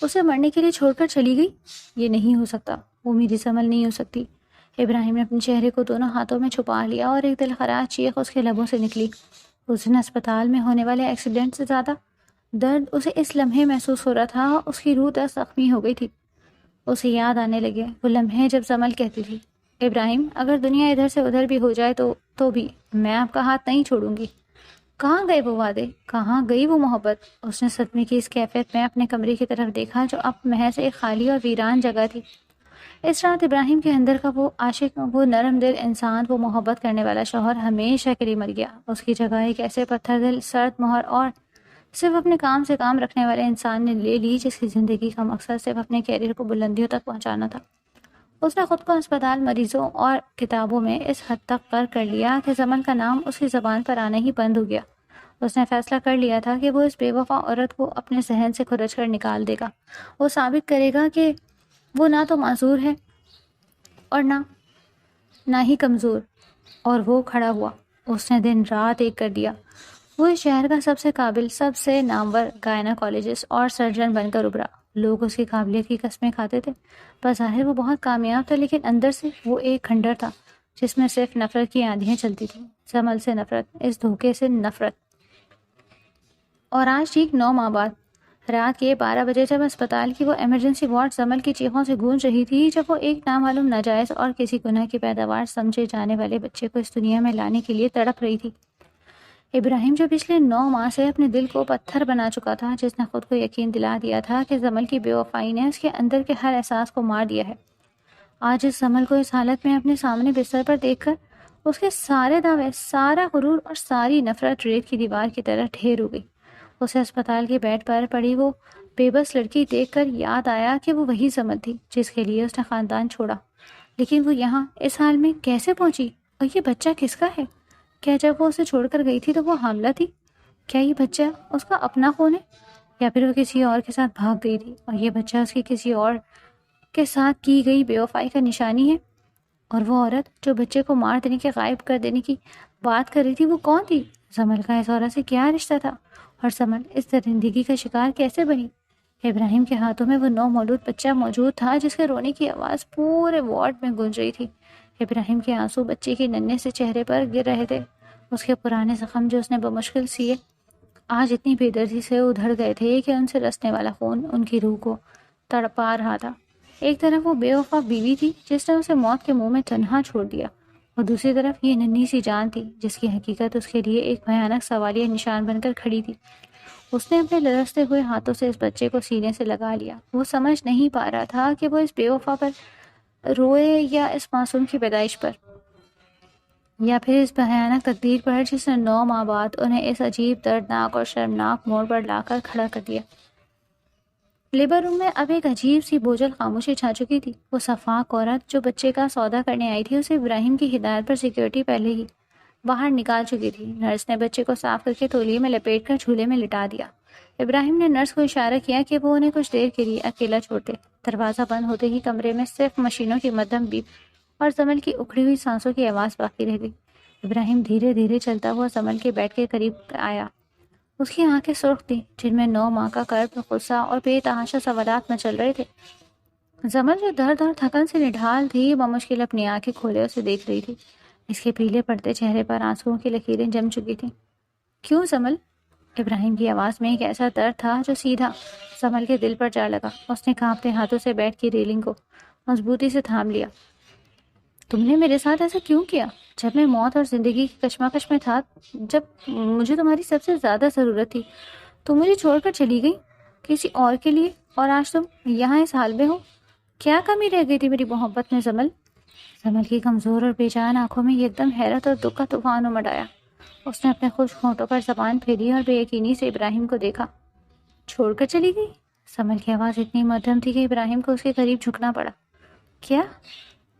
اسے مرنے کے لیے چھوڑ کر چلی گئی؟ یہ نہیں ہو سکتا، وہ میری سمل نہیں ہو سکتی۔ ابراہیم نے اپنے چہرے کو دونوں ہاتھوں میں چھپا لیا، اور ایک دلخراش چیخ اس کے لبوں سے نکلی۔ اس دن اسپتال میں ہونے والے ایکسیڈنٹ سے زیادہ درد اسے اس لمحے محسوس ہو رہا تھا۔ اس کی روح دست زخمی ہو گئی تھی۔ اسے یاد آنے لگے وہ لمحے جب زمل کہتی تھی، ابراہیم اگر دنیا ادھر سے ادھر بھی ہو جائے تو بھی میں آپ کا ہاتھ نہیں چھوڑوں گی۔ کہاں گئے وہ وعدے؟ کہاں گئی وہ محبت؟ اس نے صدمے کی اس کیفیت میں اپنے کمرے کی طرف دیکھا، جو اب محض ایک خالی اور ویران جگہ تھی۔ اس رات ابراہیم کے اندر کا وہ عاشق، وہ نرم دل انسان، وہ محبت کرنے والا شوہر ہمیشہ کے لیے مر گیا۔ اس کی جگہ ایک ایسے پتھر دل، سرد مہر اور صرف اپنے کام سے کام رکھنے والے انسان نے لے لی، جس کی زندگی کا مقصد صرف اپنے کیریئر کو بلندیوں تک پہنچانا تھا۔ اس نے خود کو اسپتال، مریضوں اور کتابوں میں اس حد تک غرق کر لیا کہ زمن کا نام اس کی زبان پر آنا ہی بند ہو گیا۔ اس نے فیصلہ کر لیا تھا کہ وہ اس بے وفا عورت کو اپنے ذہن سے کھرچ کر نکال دے گا۔ وہ ثابت کرے گا کہ وہ نہ تو معذور ہے اور نہ ہی کمزور۔ اور وہ کھڑا ہوا۔ اس نے دن رات ایک کر دیا۔ وہ اس شہر کا سب سے قابل، سب سے نامور گائناکالوجسٹ اور سرجن بن کر ابھرا۔ لوگ اس کی قابلیت کی قسمیں کھاتے تھے۔ بظاہر وہ بہت کامیاب تھا، لیکن اندر سے وہ ایک کھنڈر تھا جس میں صرف نفرت کی آندھیاں چلتی تھیں۔ زمل سے نفرت، اس دھوکے سے نفرت۔ اور آج ٹھیک 9 ماہ بعد رات کے 12 بجے جب اسپتال کی وہ ایمرجنسی وارڈ زمل کی چیخوں سے گونج رہی تھی، جب وہ ایک نامعلوم، ناجائز اور کسی گناہ کی پیداوار سمجھے جانے والے بچے کو اس دنیا میں لانے کے لیے تڑپ رہی تھی، ابراہیم جو پچھلے 9 ماہ سے اپنے دل کو پتھر بنا چکا تھا، جس نے خود کو یقین دلا دیا تھا کہ زمل کی بے وفائی نے اس کے اندر کے ہر احساس کو مار دیا ہے، آج اس زمل کو اس حالت میں اپنے سامنے بستر پر دیکھ کر اس کے سارے دعوے، سارا غرور اور ساری نفرت ریت کی دیوار کی طرح ڈھیر ہو گئی۔ اسے اسپتال کے بیڈ پر پڑی وہ بے بس لڑکی دیکھ کر یاد آیا کہ وہ وہی زمل تھی جس کے لیے اس نے خاندان چھوڑا، لیکن وہ یہاں اس حال میں کیسے پہنچی؟ اور یہ بچہ کس کا ہے؟ کیا جب وہ اسے چھوڑ کر گئی تھی تو وہ حاملہ تھی؟ کیا یہ بچہ اس کا اپنا خون ہے، یا پھر وہ کسی اور کے ساتھ بھاگ گئی تھی اور یہ بچہ اس کی کسی اور کے ساتھ کی گئی بے وفائی کا نشانی ہے؟ اور وہ عورت جو بچے کو مار دینے کے، غائب کر دینے کی بات کر رہی تھی، وہ کون تھی؟ زمل کا اس عورت سے کیا رشتہ تھا اور زمل اس درندگی کا شکار کیسے بنی؟ ابراہیم کے ہاتھوں میں وہ نو مولود بچہ موجود تھا جس کے رونے کی آواز پورے وارڈ میں گونج رہی تھی۔ ابراہیم کے آنسو بچے کے ننھے سے چہرے پر گر رہے تھے۔ اس کے پرانے زخم جو اس نے بمشکل سیے آج اتنی بے دردی سے ادھڑ گئے تھے کہ ان سے رسنے والا خون ان کی روح کو تڑپا رہا تھا۔ ایک طرف وہ بے وفا بیوی تھی جس نے اسے موت کے منہ میں تنہا چھوڑ دیا، اور دوسری طرف یہ ننھی سی جان تھی جس کی حقیقت اس کے لیے ایک بھیانک سوالیہ نشان بن کر کھڑی تھی۔ اس نے اپنے لرزتے ہوئے ہاتھوں سے اس بچے کو سینے سے لگا لیا۔ وہ سمجھ نہیں پا رہا تھا کہ وہ اس بے وفا پر روئے یا اس معصوم کی پیدائش پر، یا پھر اس بھیانک تقدیر پر جس نے 9 ماہ بعد انہیں اس عجیب دردناک اور شرمناک موڑ پر لا کر کھڑا کر دیا۔ لیبر روم میں اب ایک عجیب سی بوجھل خاموشی چھا چکی تھی۔ وہ صفاق عورت جو بچے کا سودا کرنے آئی تھی اسے ابراہیم کی ہدایت پر سیکیورٹی پہلے ہی باہر نکال چکی تھی۔ نرس نے بچے کو صاف کر کے تولیے میں لپیٹ کر جھولے میں لٹا دیا۔ ابراہیم نے نرس کو اشارہ کیا کہ وہ انہیں کچھ دیر کے لیے اکیلا چھوڑ دے۔ دروازہ بند ہوتے ہی کمرے میں صرف مشینوں کی مدھم بیپ اور زمل کی اکھڑی ہوئی سانسوں کی آواز باقی رہ گئی۔ ابراہیم دھیرے دھیرے چلتا ہوا زمل کے بیڈ کے قریب آیا۔ اس کی آنکھیں سرخ تھیں جن میں 9 ماہ کا کرب، غصہ اور بے تحاشا سوالات مچل رہے تھے۔ زمل جو درد اور تھکن سے نڈھال تھی بمشکل اپنی آنکھیں کھولے اسے دیکھ رہی تھی۔ اس کے پیلے پڑتے چہرے پر آنسوؤں کی لکیریں جم چکی تھیں۔ کیوں زمل؟ ابراہیم کی آواز میں ایک ایسا درد تھا جو سیدھا زمل کے دل پر جا لگا۔ اس نے کانپتے ہاتھوں سے بیڈ کی ریلنگ کو مضبوطی سے تھام لیا۔ تم نے میرے ساتھ ایسا کیوں کیا جب میں موت اور زندگی کی کشمکش میں تھا، جب مجھے تمہاری سب سے زیادہ ضرورت تھی؟ تم مجھے چھوڑ کر چلی گئی کسی اور کے لیے، اور آج تم یہاں اس حال میں ہو۔ کیا کمی رہ گئی تھی میری محبت میں زمل؟ زمل کی کمزور اور بے جان آنکھوں میں ایک دم حیرت اور دکھ کا طوفان امڈ آیا۔ اس نے اپنے خشک ہونٹوں پر زبان پھیری اور بے یقینی سے ابراہیم کو دیکھا۔ چھوڑ کر چلی گئی؟ زمل کی آواز اتنی مدھم تھی کہ ابراہیم کو اس کے قریب جھکنا پڑا۔ کیا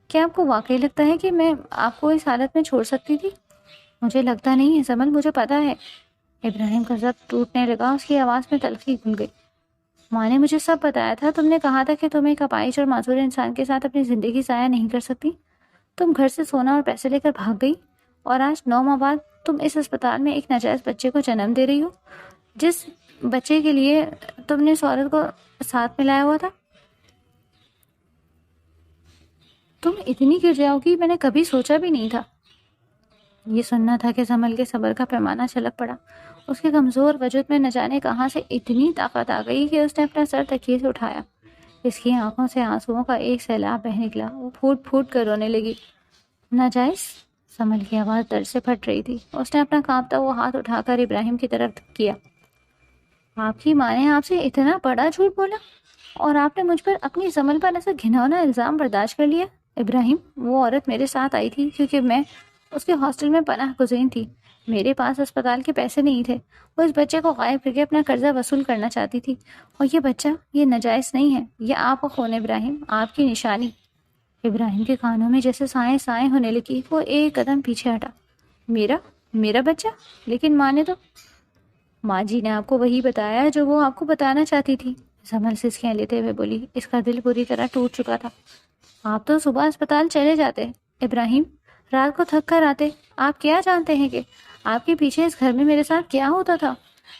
آپ کو واقعی لگتا ہے کہ میں آپ کو اس حالت میں چھوڑ سکتی تھی؟ مجھے لگتا نہیں ہے زمل، مجھے پتا ہے۔ ابراہیم کا ضبط ٹوٹنے لگا، اس کی آواز میں تلخی گھل گئی۔ ماں نے مجھے سب بتایا تھا، تم نے کہا تھا کہ تم ایک اپاہج اور معذور انسان کے ساتھ اپنی زندگی ضائع نہیں کر سکتی۔ تم گھر سے سونا اور پیسے لے کر بھاگ گئی، اور آج 9 ماہ بعد تم اس اسپتال میں ایک ناجائز بچے کو جنم دے رہی ہو، جس بچے کے لیے تم نے اس عورت کو ساتھ ملایا ہوا تھا۔ تم اتنی گر جاؤ گی میں نے کبھی سوچا بھی نہیں تھا۔ یہ سننا تھا کہ زمل کے صبر کا پیمانہ چھلک پڑا۔ اس کے کمزور وجود میں نہ جانے کہاں سے اتنی طاقت آ گئی کہ اس نے اپنا سر تکیے سے اٹھایا۔ اس کی آنکھوں سے آنسوؤں کا ایک سیلاب بہہ نکلا۔ وہ پھوٹ پھوٹ کر رونے لگی۔ ناجائز؟ زمل کی آواز درد سے پھٹ رہی تھی۔ اس نے اپنا کانپتا ہوا ہاتھ اٹھا کر ابراہیم کی طرف کیا۔ آپ کی ماں نے آپ سے اتنا بڑا جھوٹ بولا، اور آپ نے مجھ پر اپنی زمل پر ایسا گھناؤنا الزام برداشت کر لیا؟ ابراہیم، وہ عورت میرے ساتھ آئی تھی کیونکہ میں اس کے ہاسٹل میں پناہ گزین تھی۔ میرے پاس اسپتال کے پیسے نہیں تھے۔ وہ اس بچے کو غائب کر کے اپنا قرضہ وصول کرنا چاہتی تھی، اور یہ بچہ یہ ناجائز نہیں ہے، یہ آپ کا خون ابراہیم، آپ کی نشانی۔ ابراہیم کے کانوں میں جیسے سائیں سائیں ہونے لگی۔ وہ ایک قدم پیچھے ہٹا۔ میرا بچہ؟ لیکن ماں نے تو… ماں جی نے آپ کو وہی بتایا جو وہ آپ کو بتانا چاہتی تھی، زمل سسکیاں لیتے ہوئے بولی۔ اس کا دل بری طرح ٹوٹ چکا تھا۔ آپ تو صبح اسپتال چلے جاتے ابراہیم، رات کو تھک کر آتے۔ آپ کیا جانتے ہیں کہ آپ کے پیچھے اس گھر میں میرے ساتھ کیا ہوتا تھا؟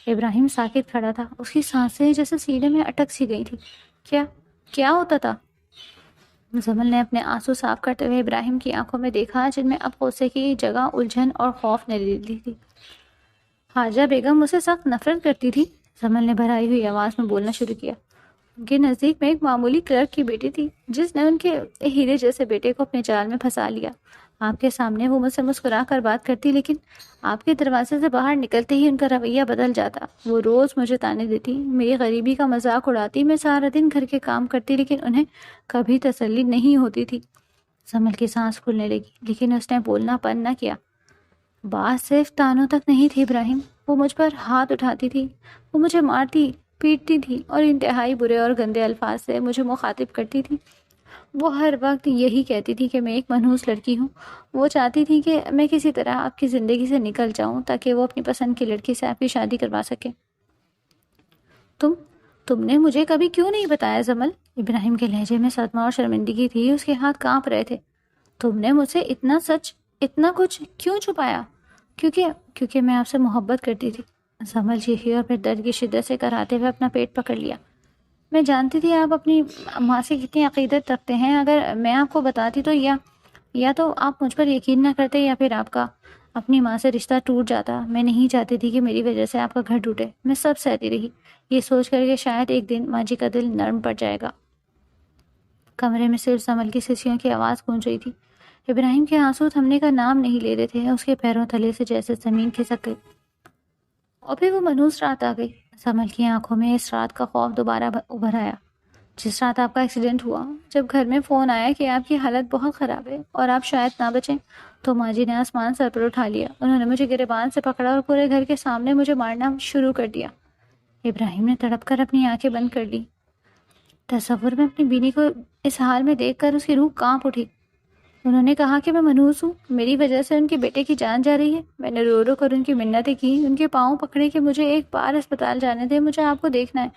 ابراہیم ساکت کھڑا تھا۔ اس کی سانسیں جیسے سینے میں اٹک سی گئی تھی۔ کیا ہوتا تھا؟ زمل نے اپنے آنسو صاف کرتے ہوئے ابراہیم کی آنکھوں میں دیکھا، جن میں اب غصے کی جگہ الجھن اور خوف نے لے لی تھی۔ حاجہ بیگم مجھ سے سخت نفرت کرتی تھی، زمل نے بھرائی ہوئی آواز میں بولنا شروع کیا۔ ان کے نزدیک میں ایک معمولی کلرک کی بیٹی تھی جس نے ان کے ہیرے جیسے بیٹے کو اپنے جال میں پھنسا لیا۔ آپ کے سامنے وہ مجھ سے مسکرا کر بات کرتی، لیکن آپ کے دروازے سے باہر نکلتے ہی ان کا رویہ بدل جاتا۔ وہ روز مجھے تانے دیتی، میری غریبی کا مذاق اڑاتی۔ میں سارا دن گھر کے کام کرتی لیکن انہیں کبھی تسلی نہیں ہوتی تھی۔ زمل کی سانس پھولنے لگی، لیکن اس نے بولنا بند نہ کیا۔ بات صرف تانوں تک نہیں تھی ابراہیم، وہ مجھ پر ہاتھ اٹھاتی تھی، وہ مجھے مارتی پیٹتی تھی اور انتہائی برے اور گندے الفاظ سے مجھے مخاطب کرتی تھی۔ وہ ہر وقت یہی کہتی تھی کہ میں ایک منحوس لڑکی ہوں۔ وہ چاہتی تھی کہ میں کسی طرح آپ کی زندگی سے نکل جاؤں تاکہ وہ اپنی پسند کی لڑکی سے آپ کی شادی کروا سکے۔ تم نے مجھے کبھی کیوں نہیں بتایا زمل؟ ابراہیم کے لہجے میں صدمہ اور شرمندگی تھی، اس کے ہاتھ کانپ رہے تھے۔ تم نے مجھ سے اتنا کچھ کیوں چھپایا؟ کیونکہ میں آپ سے محبت کرتی تھی، سمجھ چیخی اور پھر درد کی شدت سے کراتے ہوئے اپنا پیٹ پکڑ لیا۔ میں جانتی تھی آپ اپنی ماں سے کتنی عقیدت رکھتے ہیں، اگر میں آپ کو بتاتی تو یا تو آپ مجھ پر یقین نہ کرتے یا پھر آپ کا اپنی ماں سے رشتہ ٹوٹ جاتا۔ میں نہیں چاہتی تھی کہ میری وجہ سے آپ کا گھر ٹوٹے، میں سب سہتی رہی، یہ سوچ کر کہ شاید ایک دن ماں جی کا دل نرم پڑ جائے گا۔ کمرے میں صرف سمل کی سسیوں کی آواز گونج رہی تھی۔ ابراہیم کے آنسو تھمنے کا نام نہیں لے رہے تھے، اس کے پیروں تلے سے جیسے زمین کھسک گئی۔ اور پھر وہ منحوس رات آ گئی۔ سمل کی آنکھوں میں اس رات کا خوف دوبارہ ابھر آیا، جس رات آپ کا ایکسیڈنٹ ہوا۔ جب گھر میں فون آیا کہ آپ کی حالت بہت خراب ہے اور آپ شاید نہ بچیں، تو ماں جی نے آسمان سر پر اٹھا لیا۔ انہوں نے مجھے گریبان سے پکڑا اور پورے گھر کے سامنے مجھے مارنا شروع کر دیا۔ ابراہیم نے تڑپ کر اپنی آنکھیں بند کر لی۔ تصور میں اپنی بیوی کو اس حال میں دیکھ کر اس کی روح کانپ اٹھی۔ انہوں نے کہا کہ میں منحوس ہوں، میری وجہ سے ان کے بیٹے کی جان جا رہی ہے۔ میں نے رو رو کر ان کی منتیں کی، ان کے پاؤں پکڑے کہ مجھے ایک بار اسپتال جانے دیں، مجھے آپ کو دیکھنا ہے،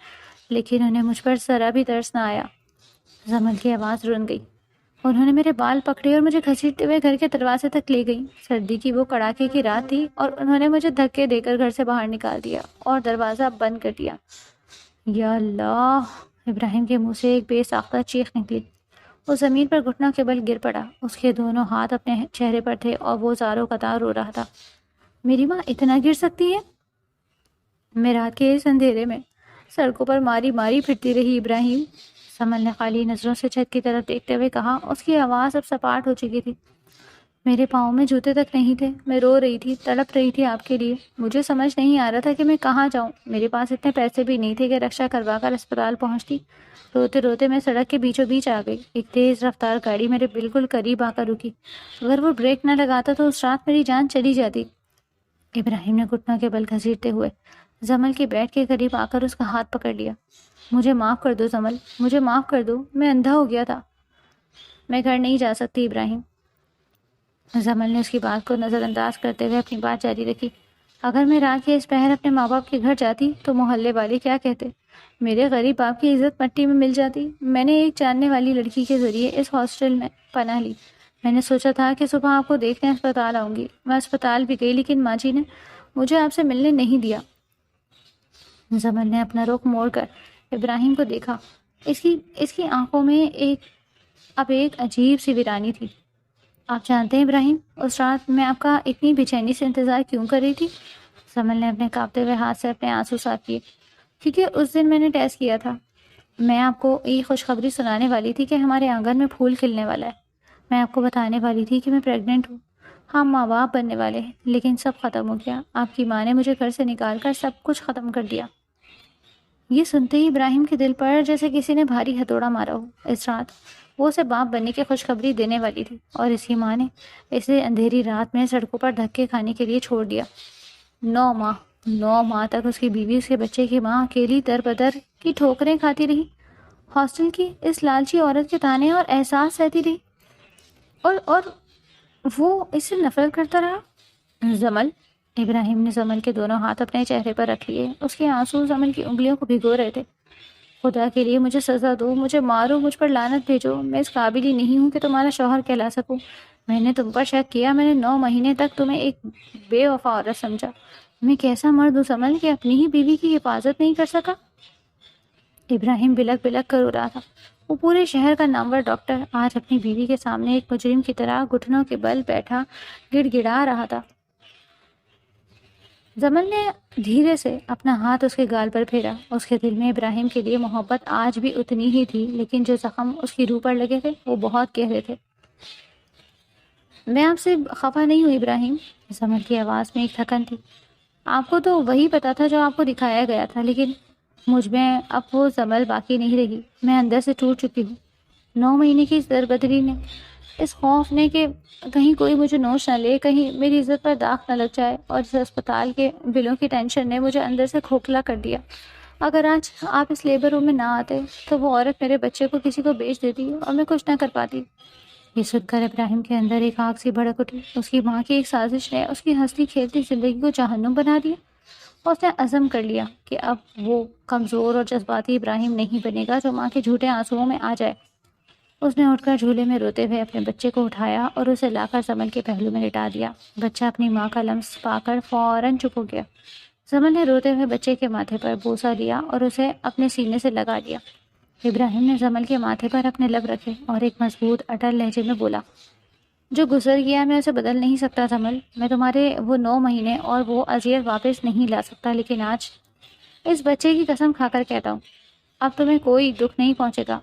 لیکن انہیں مجھ پر ذرا بھی ترس نہ آیا۔ زمل کی آواز رن گئی۔ انہوں نے میرے بال پکڑے اور مجھے گھسیٹتے ہوئے گھر کے دروازے تک لے گئی۔ سردی کی وہ کڑاکے کی رات تھی اور انہوں نے مجھے دھکے دے کر گھر سے باہر نکال دیا اور دروازہ بند کر دیا۔ یا اللہ! ابراہیم کے منہ سے ایک بے ساختہ چیخ نکلی۔ وہ زمین پر گھٹنوں کے بل گر پڑا، اس کے دونوں ہاتھ اپنے چہرے پر تھے اور وہ زاروں قطار رو رہا تھا۔ میری ماں اتنا گر سکتی ہے؟ میں رات کے اس اندھیرے میں سڑکوں پر ماری ماری پھرتی رہی ابراہیم، سمل نے خالی نظروں سے چھت کی طرف دیکھتے ہوئے کہا۔ اس کی آواز اب سپاٹ ہو چکی تھی۔ میرے پاؤں میں جوتے تک نہیں تھے، میں رو رہی تھی، تڑپ رہی تھی آپ کے لیے۔ مجھے سمجھ نہیں آ رہا تھا کہ میں کہاں جاؤں، میرے پاس اتنے پیسے بھی نہیں تھے کہ رکشہ کروا کر اسپتال پہنچتی۔ روتے روتے میں سڑک کے بیچوں بیچ آ گئی۔ ایک تیز رفتار گاڑی میرے بالکل قریب آ کر رکی۔ اگر وہ بریک نہ لگاتا تو اس رات میری جان چلی جاتی۔ ابراہیم نے گھٹنوں کے بل گھسیٹتے ہوئے زمل کے بیڈ کے قریب آ کر اس کا ہاتھ پکڑ لیا۔ مجھے معاف کر دو زمل، مجھے معاف کر دو، میں اندھا ہو گیا تھا۔ میں گھر نہیں جا سکتی ابراہیم۔ زمل نے اس کی بات کو نظر انداز کرتے ہوئے اپنی بات جاری رکھی۔ اگر میں رات کے اس پہر اپنے ماں باپ کے گھر جاتی تو محلے والے کیا کہتے؟ میرے غریب باپ کی عزت مٹی میں مل جاتی۔ میں نے ایک جاننے والی لڑکی کے ذریعے اس ہاسٹل میں پناہ لی۔ میں نے سوچا تھا کہ صبح آپ کو دیکھنے اسپتال آؤں گی۔ میں اسپتال بھی گئی، لیکن ماں جی نے مجھے آپ سے ملنے نہیں دیا۔ زمل نے اپنا رخ موڑ کر ابراہیم کو دیکھا۔ اس کی آنکھوں میں اب ایک عجیب سی ویرانی تھی۔ آپ جانتے ہیں ابراہیم، اس رات میں آپ کا اتنی بے چینی سے انتظار کیوں کر رہی تھی؟ زمل نے اپنے کانپتے ہوئے ہاتھ سے اپنے آنسو صاف کیے۔ کیونکہ اس دن میں نے ٹیسٹ کیا تھا۔ میں آپ کو یہ خوشخبری سنانے والی تھی کہ ہمارے آنگن میں پھول کھلنے والا ہے۔ میں آپ کو بتانے والی تھی کہ میں پریگننٹ ہوں، ہم ماں باپ بننے والے ہیں، لیکن سب ختم ہو گیا۔ آپ کی ماں نے مجھے گھر سے نکال کر سب کچھ ختم کر دیا۔ یہ سنتے ہی ابراہیم کے دل پر جیسے کسی نے بھاری ہتھوڑا مارا ہو۔ اس رات وہ اسے باپ بننے کی خوشخبری دینے والی تھی اور اس کی ماں نے اسے اندھیری رات میں سڑکوں پر دھکے کھانے کے لیے چھوڑ دیا۔ 9 ماہ تک اس کی بیوی، اس کے بچے کی ماں اکیلی در بدر کی ٹھوکریں کھاتی رہی، ہاسٹل کی اس لالچی عورت کے تانے اور احساس سہتی رہی، اور وہ اس سے نفرت کرتا رہا۔ زمل! ابراہیم نے زمل کے دونوں ہاتھ اپنے چہرے پر رکھ لیے۔ اس کے آنسو زمل کی انگلیوں کو بھگو رہے تھے۔ خدا کے لیے مجھے سزا دو، مجھے مارو، مجھ پر لعنت بھیجو، میں اس قابل ہی نہیں ہوں کہ تمہارا شوہر کہلا سکوں۔ میں نے تم پر شک کیا، میں نے 9 مہینے تک تمہیں ایک بے وفا عورت سمجھا۔ میں کیسا مرد ہوں زمل کہ اپنی ہی بیوی کی حفاظت نہیں کر سکا؟ ابراہیم بلک بلک کر رو رہا تھا۔ وہ پورے شہر کا نامور ڈاکٹر آج اپنی بیوی کے سامنے ایک مجرم کی طرح گھٹنوں کے بل بیٹھا گڑ گڑا رہا تھا۔ زمل نے دھیرے سے اپنا ہاتھ اس کے گال پر پھیرا۔ اس کے دل میں ابراہیم کے لیے محبت آج بھی اتنی ہی تھی، لیکن جو زخم اس کی روح پر لگے تھے وہ بہت گہرے تھے۔ میں آپ سے خفا نہیں ہوں ابراہیم، زمل کی آواز میں ایک تھکن تھی۔ آپ کو تو وہی پتا تھا جو آپ کو دکھایا گیا تھا، لیکن مجھ میں اب وہ زمل باقی نہیں رہی۔ میں اندر سے ٹوٹ چکی ہوں۔ 9 مہینے کی اس دربدری نے، اس خوف نے کہ کہیں کوئی مجھے نوچ نہ لے، کہیں میری عزت پر داغ نہ لگ جائے، اور اس اسپتال کے بلوں کی ٹینشن نے مجھے اندر سے کھوکھلا کر دیا۔ اگر آج آپ اس لیبر روم میں نہ آتے تو وہ عورت میرے بچے کو کسی کو بیچ دیتی اور میں کچھ نہ کر پاتی۔ یہ سن کر ابراہیم کے اندر ایک آگ سی بھڑک اٹھی۔ اس کی ماں کی ایک سازش نے اس کی ہنستی کھیلتی زندگی کو جہنم بنا دیا، اور اس نے عزم کر لیا کہ اب وہ کمزور اور جذباتی ابراہیم نہیں بنے گا جو ماں کے جھوٹے آنسوؤں میں آ جائے۔ اس نے اٹھ کر جھولے میں روتے ہوئے اپنے بچے کو اٹھایا اور اسے لا کر زمل کے پہلو میں لٹا دیا۔ بچہ اپنی ماں کا لمس پا کر فوراً چپ ہو گیا۔ زمل نے روتے ہوئے بچے کے ماتھے پر بوسہ لیا اور اسے اپنے سینے سے لگا لیا۔ ابراہیم نے زمل کے ماتھے پر اپنے لب رکھے اور ایک مضبوط اٹل لہجے میں بولا، جو گزر گیا میں اسے بدل نہیں سکتا زمل، میں تمہارے وہ 9 مہینے اور وہ اذیت واپس نہیں لا سکتا، لیکن آج اس بچے کی قسم کھا کر کہتا ہوں، اب تمہیں کوئی دکھ نہیں پہنچے گا۔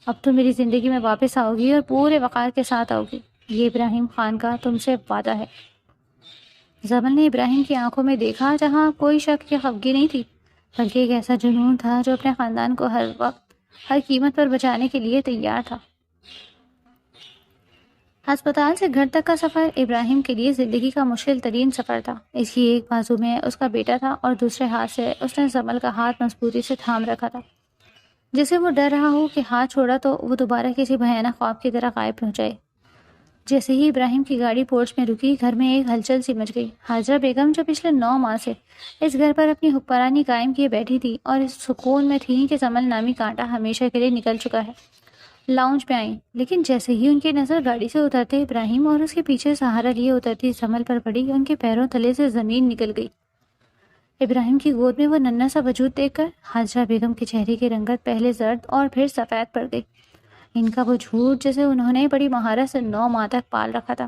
اب تم میری زندگی میں واپس آؤ گی اور پورے وقار کے ساتھ آؤ گی، یہ ابراہیم خان کا تم سے وعدہ ہے۔ زمل نے ابراہیم کی آنکھوں میں دیکھا جہاں کوئی شک یا خفگی نہیں تھی، بلکہ ایک ایسا جنون تھا جو اپنے خاندان کو ہر وقت ہر قیمت پر بچانے کے لیے تیار تھا۔ ہسپتال سے گھر تک کا سفر ابراہیم کے لیے زندگی کا مشکل ترین سفر تھا۔ اس کی ایک بازو میں اس کا بیٹا تھا اور دوسرے ہاتھ سے اس نے زمل کا ہاتھ مضبوطی سے تھام رکھا تھا، جسے وہ ڈر رہا ہو کہ ہاتھ چھوڑا تو وہ دوبارہ کسی بھیانک خواب کی طرح غائب ہو جائے۔ جیسے ہی ابراہیم کی گاڑی پورچ میں رکی، گھر میں ایک ہلچل سی مچ گئی۔ حاجرہ بیگم جو پچھلے 9 ماہ سے اس گھر پر اپنی حکمرانی قائم کیے بیٹھی تھی اور اس سکون میں تھیں کہ زمل نامی کانٹا ہمیشہ کے لیے نکل چکا ہے، لاؤنج پہ آئیں، لیکن جیسے ہی ان کی نظر گاڑی سے اترتے ابراہیم اور اس کے پیچھے سہارا لیے اترتی زمل پر پڑی، ان کے پیروں تلے سے زمین نکل گئی۔ ابراہیم کی گود میں وہ ننھا سا وجود دیکھ کر حاجرہ بیگم کے چہرے کی رنگت پہلے زرد اور پھر سفید پڑ گئی۔ ان کا وہ جھوٹ جسے انہوں نے بڑی مہارت سے 9 ماہ تک پال رکھا تھا،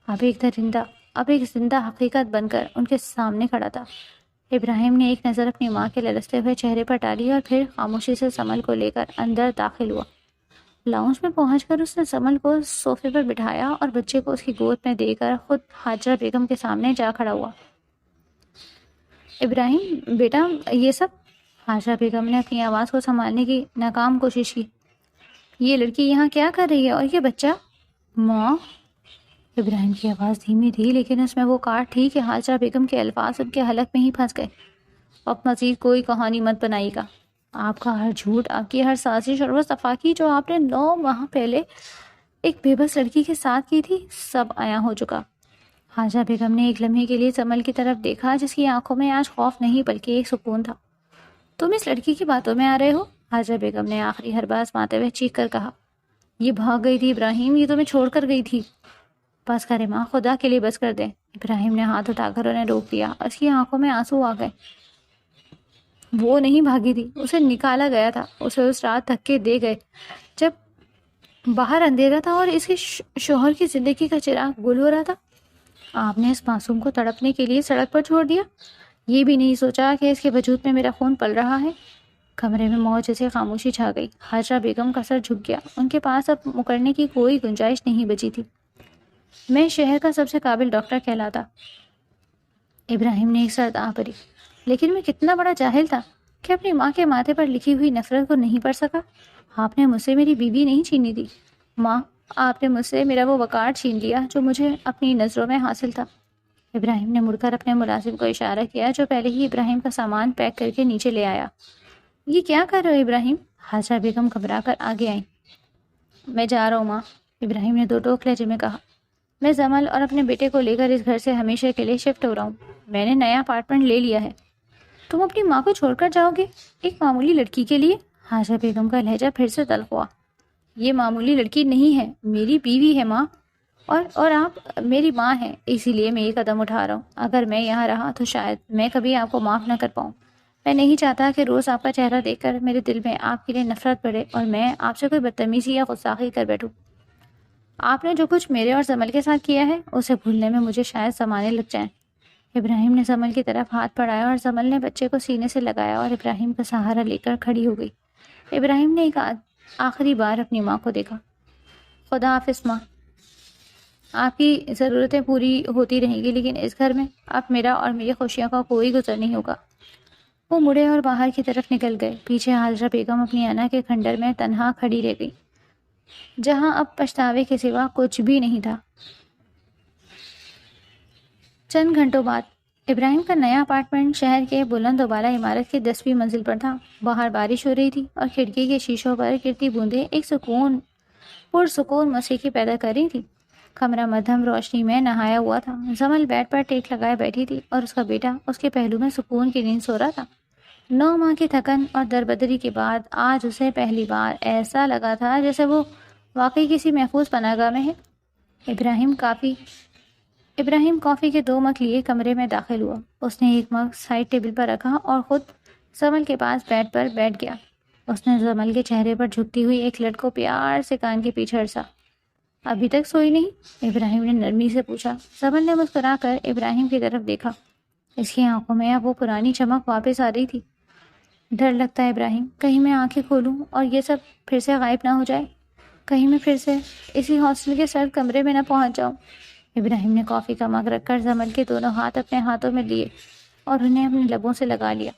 اب ایک زندہ حقیقت بن کر ان کے سامنے کھڑا تھا۔ ابراہیم نے ایک نظر اپنی ماں کے للستے ہوئے چہرے پر ڈالی اور پھر خاموشی سے زمل کو لے کر اندر داخل ہوا۔ لاؤنج میں پہنچ کر اس نے زمل کو صوفے پر بٹھایا اور بچے کو اس کی گود میں دے کر خود حاجرہ بیگم کے سامنے جا کھڑا ہوا۔ ابراہیم بیٹا، یہ سب؟ حاجرہ بیگم نے اپنی آواز کو سنبھالنے کی ناکام کوشش کی۔ یہ لڑکی یہاں کیا کر رہی ہے اور یہ بچہ؟ ماں؟ ابراہیم کی آواز دھیمی تھی، لیکن اس میں وہ کاٹ تھی کہ حاجرہ بیگم کے الفاظ ان کے حلق میں ہی پھنس گئے۔ اب مزید کوئی کہانی مت بنائیے گا۔ آپ کا ہر جھوٹ، آپ کی ہر سازش اور وہ صفاقی جو آپ نے 9 ماہ پہلے ایک بے بس لڑکی کے ساتھ کی تھی، سب عیاں ہو چکا۔ حاجرہ بیگم نے ایک لمحے کے لیے زمل کی طرف دیکھا، جس کی آنکھوں میں آج خوف نہیں بلکہ ایک سکون تھا۔ تم اس لڑکی کی باتوں میں آ رہے ہو؟ حاجرہ بیگم نے آخری ہر باز ماتے ہوئے چیخ کر کہا۔ یہ بھاگ گئی تھی ابراہیم، یہ تمہیں چھوڑ کر گئی تھی۔ بس کرے ماں، خدا کے لیے بس کر دیں۔ ابراہیم نے ہاتھ اٹھا کر انہیں روک دیا، اس کی آنکھوں میں آنسو آ گئے۔ وہ نہیں بھاگی تھی، اسے نکالا گیا تھا، اسے اس رات دھکے دے گئے جب باہر اندھیرا تھا اور اس کے شوہر کی زندگی کا چراغ گل ہو رہا تھا۔ آپ نے اس معصوم کو تڑپنے کے لیے سڑک پر چھوڑ دیا، یہ بھی نہیں سوچا کہ اس کے وجود میں میرا خون پل رہا ہے۔ کمرے میں موج جیسے خاموشی چھا گئی۔ حاجرہ بیگم کا سر جھک گیا، ان کے پاس اب مکرنے کی کوئی گنجائش نہیں بچی تھی۔ میں شہر کا سب سے قابل ڈاکٹر کہلاتا۔ ابراہیم نے ایک سرد آہ بھری، لیکن میں کتنا بڑا جاہل تھا کہ اپنی ماں کے ماتھے پر لکھی ہوئی نفرت کو نہیں پڑھ سکا۔ آپ نے مجھ سے میری بیوی نہیں چھینی تھی ماں، آپ نے مجھ سے میرا وہ وقار چھین لیا جو مجھے اپنی نظروں میں حاصل تھا۔ ابراہیم نے مڑ کر اپنے ملازم کو اشارہ کیا جو پہلے ہی ابراہیم کا سامان پیک کر کے نیچے لے آیا۔ یہ کیا کر رہے ہو ابراہیم؟ حاجرہ بیگم گھبرا کر آگے آئیں۔ میں جا رہا ہوں ماں، ابراہیم نے دو ٹوک لہجے میں کہا۔ میں زمل اور اپنے بیٹے کو لے کر اس گھر سے ہمیشہ کے لیے شفٹ ہو رہا ہوں، میں نے نیا اپارٹمنٹ لے لیا ہے۔ تم اپنی ماں کو چھوڑ کر جاؤ گے ایک معمولی لڑکی کے لیے؟ حاجرہ بیگم کا لہجہ پھر سے تلخ ہوا۔ یہ معمولی لڑکی نہیں ہے، میری بیوی ہے ماں، اور آپ میری ماں ہیں، اسی لیے میں یہ قدم اٹھا رہا ہوں۔ اگر میں یہاں رہا تو شاید میں کبھی آپ کو معاف نہ کر پاؤں۔ میں نہیں چاہتا کہ روز آپ کا چہرہ دیکھ کر میرے دل میں آپ کے لیے نفرت بڑھے اور میں آپ سے کوئی بدتمیزی یا غصاخی کر بیٹھوں۔ آپ نے جو کچھ میرے اور زمل کے ساتھ کیا ہے اسے بھولنے میں مجھے شاید زمانے لگ جائیں۔ ابراہیم نے زمل کی طرف ہاتھ بڑھایا اور زمل نے بچے کو سینے سے لگایا اور ابراہیم کا سہارا لے کر کھڑی ہو گئی۔ ابراہیم نے ایک آخری بار اپنی ماں کو دیکھا۔ خدا حافظ ماں، آپ کی ضرورتیں پوری ہوتی رہیں گی، لیکن اس گھر میں اب میرا اور میری خوشیوں کا کوئی گزر نہیں ہوگا۔ وہ مڑے اور باہر کی طرف نکل گئے۔ پیچھے حاجرہ بیگم اپنی انا کے کھنڈر میں تنہا کھڑی رہ گئی، جہاں اب پچھتاوے کے سوا کچھ بھی نہیں تھا۔ چند گھنٹوں بعد ابراہیم کا نیا اپارٹمنٹ شہر کے بلند و بالا عمارت کی 10ویں منزل پر تھا۔ باہر بارش ہو رہی تھی اور کھڑکی کے شیشوں پر گرتی بوندیں ایک پرسکون موسیقی پیدا کر رہی تھی۔ کمرہ مدھم روشنی میں نہایا ہوا تھا۔ زمل بیڈ پر ٹیک لگائے بیٹھی تھی اور اس کا بیٹا اس کے پہلو میں سکون کی نیند سو رہا تھا۔ 9 ماہ کی تھکن اور دربدری کے بعد آج اسے پہلی بار ایسا لگا تھا جیسے وہ واقعی کسی محفوظ پناہ گاہ میں ہے؟ ابراہیم کافی کے 2 مگ لیے کمرے میں داخل ہوا۔ اس نے ایک مگ سائڈ ٹیبل پر رکھا اور خود زمل کے پاس بیڈ پر بیٹھ گیا۔ اس نے زمل کے چہرے پر جھکتی ہوئی ایک لٹ کو پیار سے کان کے پیچھے ارسا۔ ابھی تک سوئی نہیں؟ ابراہیم نے نرمی سے پوچھا۔ زمل نے مسکرا کر ابراہیم کی طرف دیکھا۔ اس کی آنکھوں میں اب وہ پرانی چمک واپس آ رہی تھی۔ ڈر لگتا ہے ابراہیم، کہیں میں آنکھیں کھولوں اور یہ سب پھر سے غائب نہ ہو جائے، کہیں میں پھر سے اسی ہاسٹل کے سرد کمرے میں نہ پہنچ جاؤں۔ ابراہیم نے کافی کا مگ رکھ کر زمل کے دونوں ہاتھ اپنے ہاتھوں میں لیے اور انہیں اپنے لبوں سے لگا لیا۔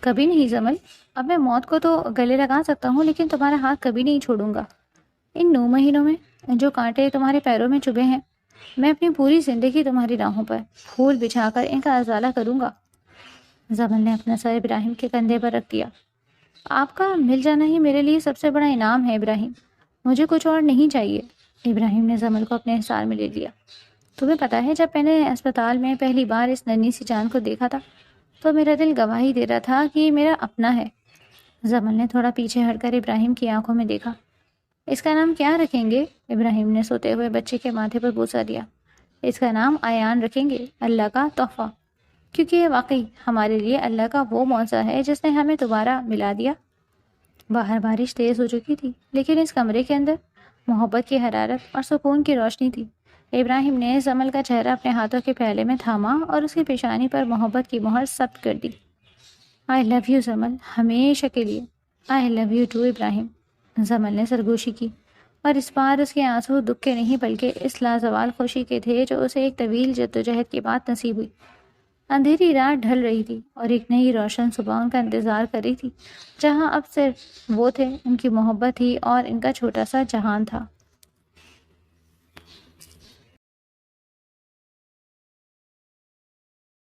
کبھی نہیں زمل، اب میں موت کو تو گلے لگا سکتا ہوں لیکن تمہارا ہاتھ کبھی نہیں چھوڑوں گا۔ ان 9 مہینوں میں جو کانٹے تمہارے پیروں میں چبھے ہیں، میں اپنی پوری زندگی تمہاری راہوں پر پھول بچھا کر ان کا ازالہ کروں گا۔ زمل نے اپنا سر ابراہیم کے کندھے پر رکھ دیا۔ آپ کا مل جانا ہی میرے لیے سب سے بڑا انعام ہے ابراہیم، مجھے کچھ اور نہیں چاہیے۔ ابراہیم نے زمل کو اپنے حصار میں لے لیا۔ تمہیں پتہ ہے جب میں نے اسپتال میں پہلی بار اس ننھی سی جان کو دیکھا تھا تو میرا دل گواہی دے رہا تھا کہ یہ میرا اپنا ہے۔ زمل نے تھوڑا پیچھے ہٹ کر ابراہیم کی آنکھوں میں دیکھا۔ اس کا نام کیا رکھیں گے؟ ابراہیم نے سوتے ہوئے بچے کے ماتھے پر بوسہ دیا۔ اس کا نام ایان رکھیں گے، اللہ کا تحفہ، کیونکہ یہ واقعی ہمارے لیے اللہ کا وہ معجزہ ہے جس نے ہمیں دوبارہ ملا دیا۔ باہر بارش تیز ہو چکی تھی لیکن اس کمرے کے اندر محبت کی حرارت اور سکون کی روشنی تھی۔ ابراہیم نے زمل کا چہرہ اپنے ہاتھوں کے پھیلے میں تھاما اور اس کی پیشانی پر محبت کی مہر ثبت کر دی۔ آئی لو یو زمل، ہمیشہ کے لیے۔ آئی لو یو ٹو ابراہیم، زمل نے سرگوشی کی، اور اس بار اس کے آنسو دکھ کے نہیں بلکہ اس لازوال خوشی کے تھے جو اسے ایک طویل جدوجہد کے بعد نصیب ہوئی۔ اندھیری رات ڈھل رہی تھی اور ایک نئی روشن صبح ان کا انتظار کر رہی تھی، جہاں اب صرف وہ تھے، ان کی محبت تھی اور ان کا چھوٹا سا جہان تھا۔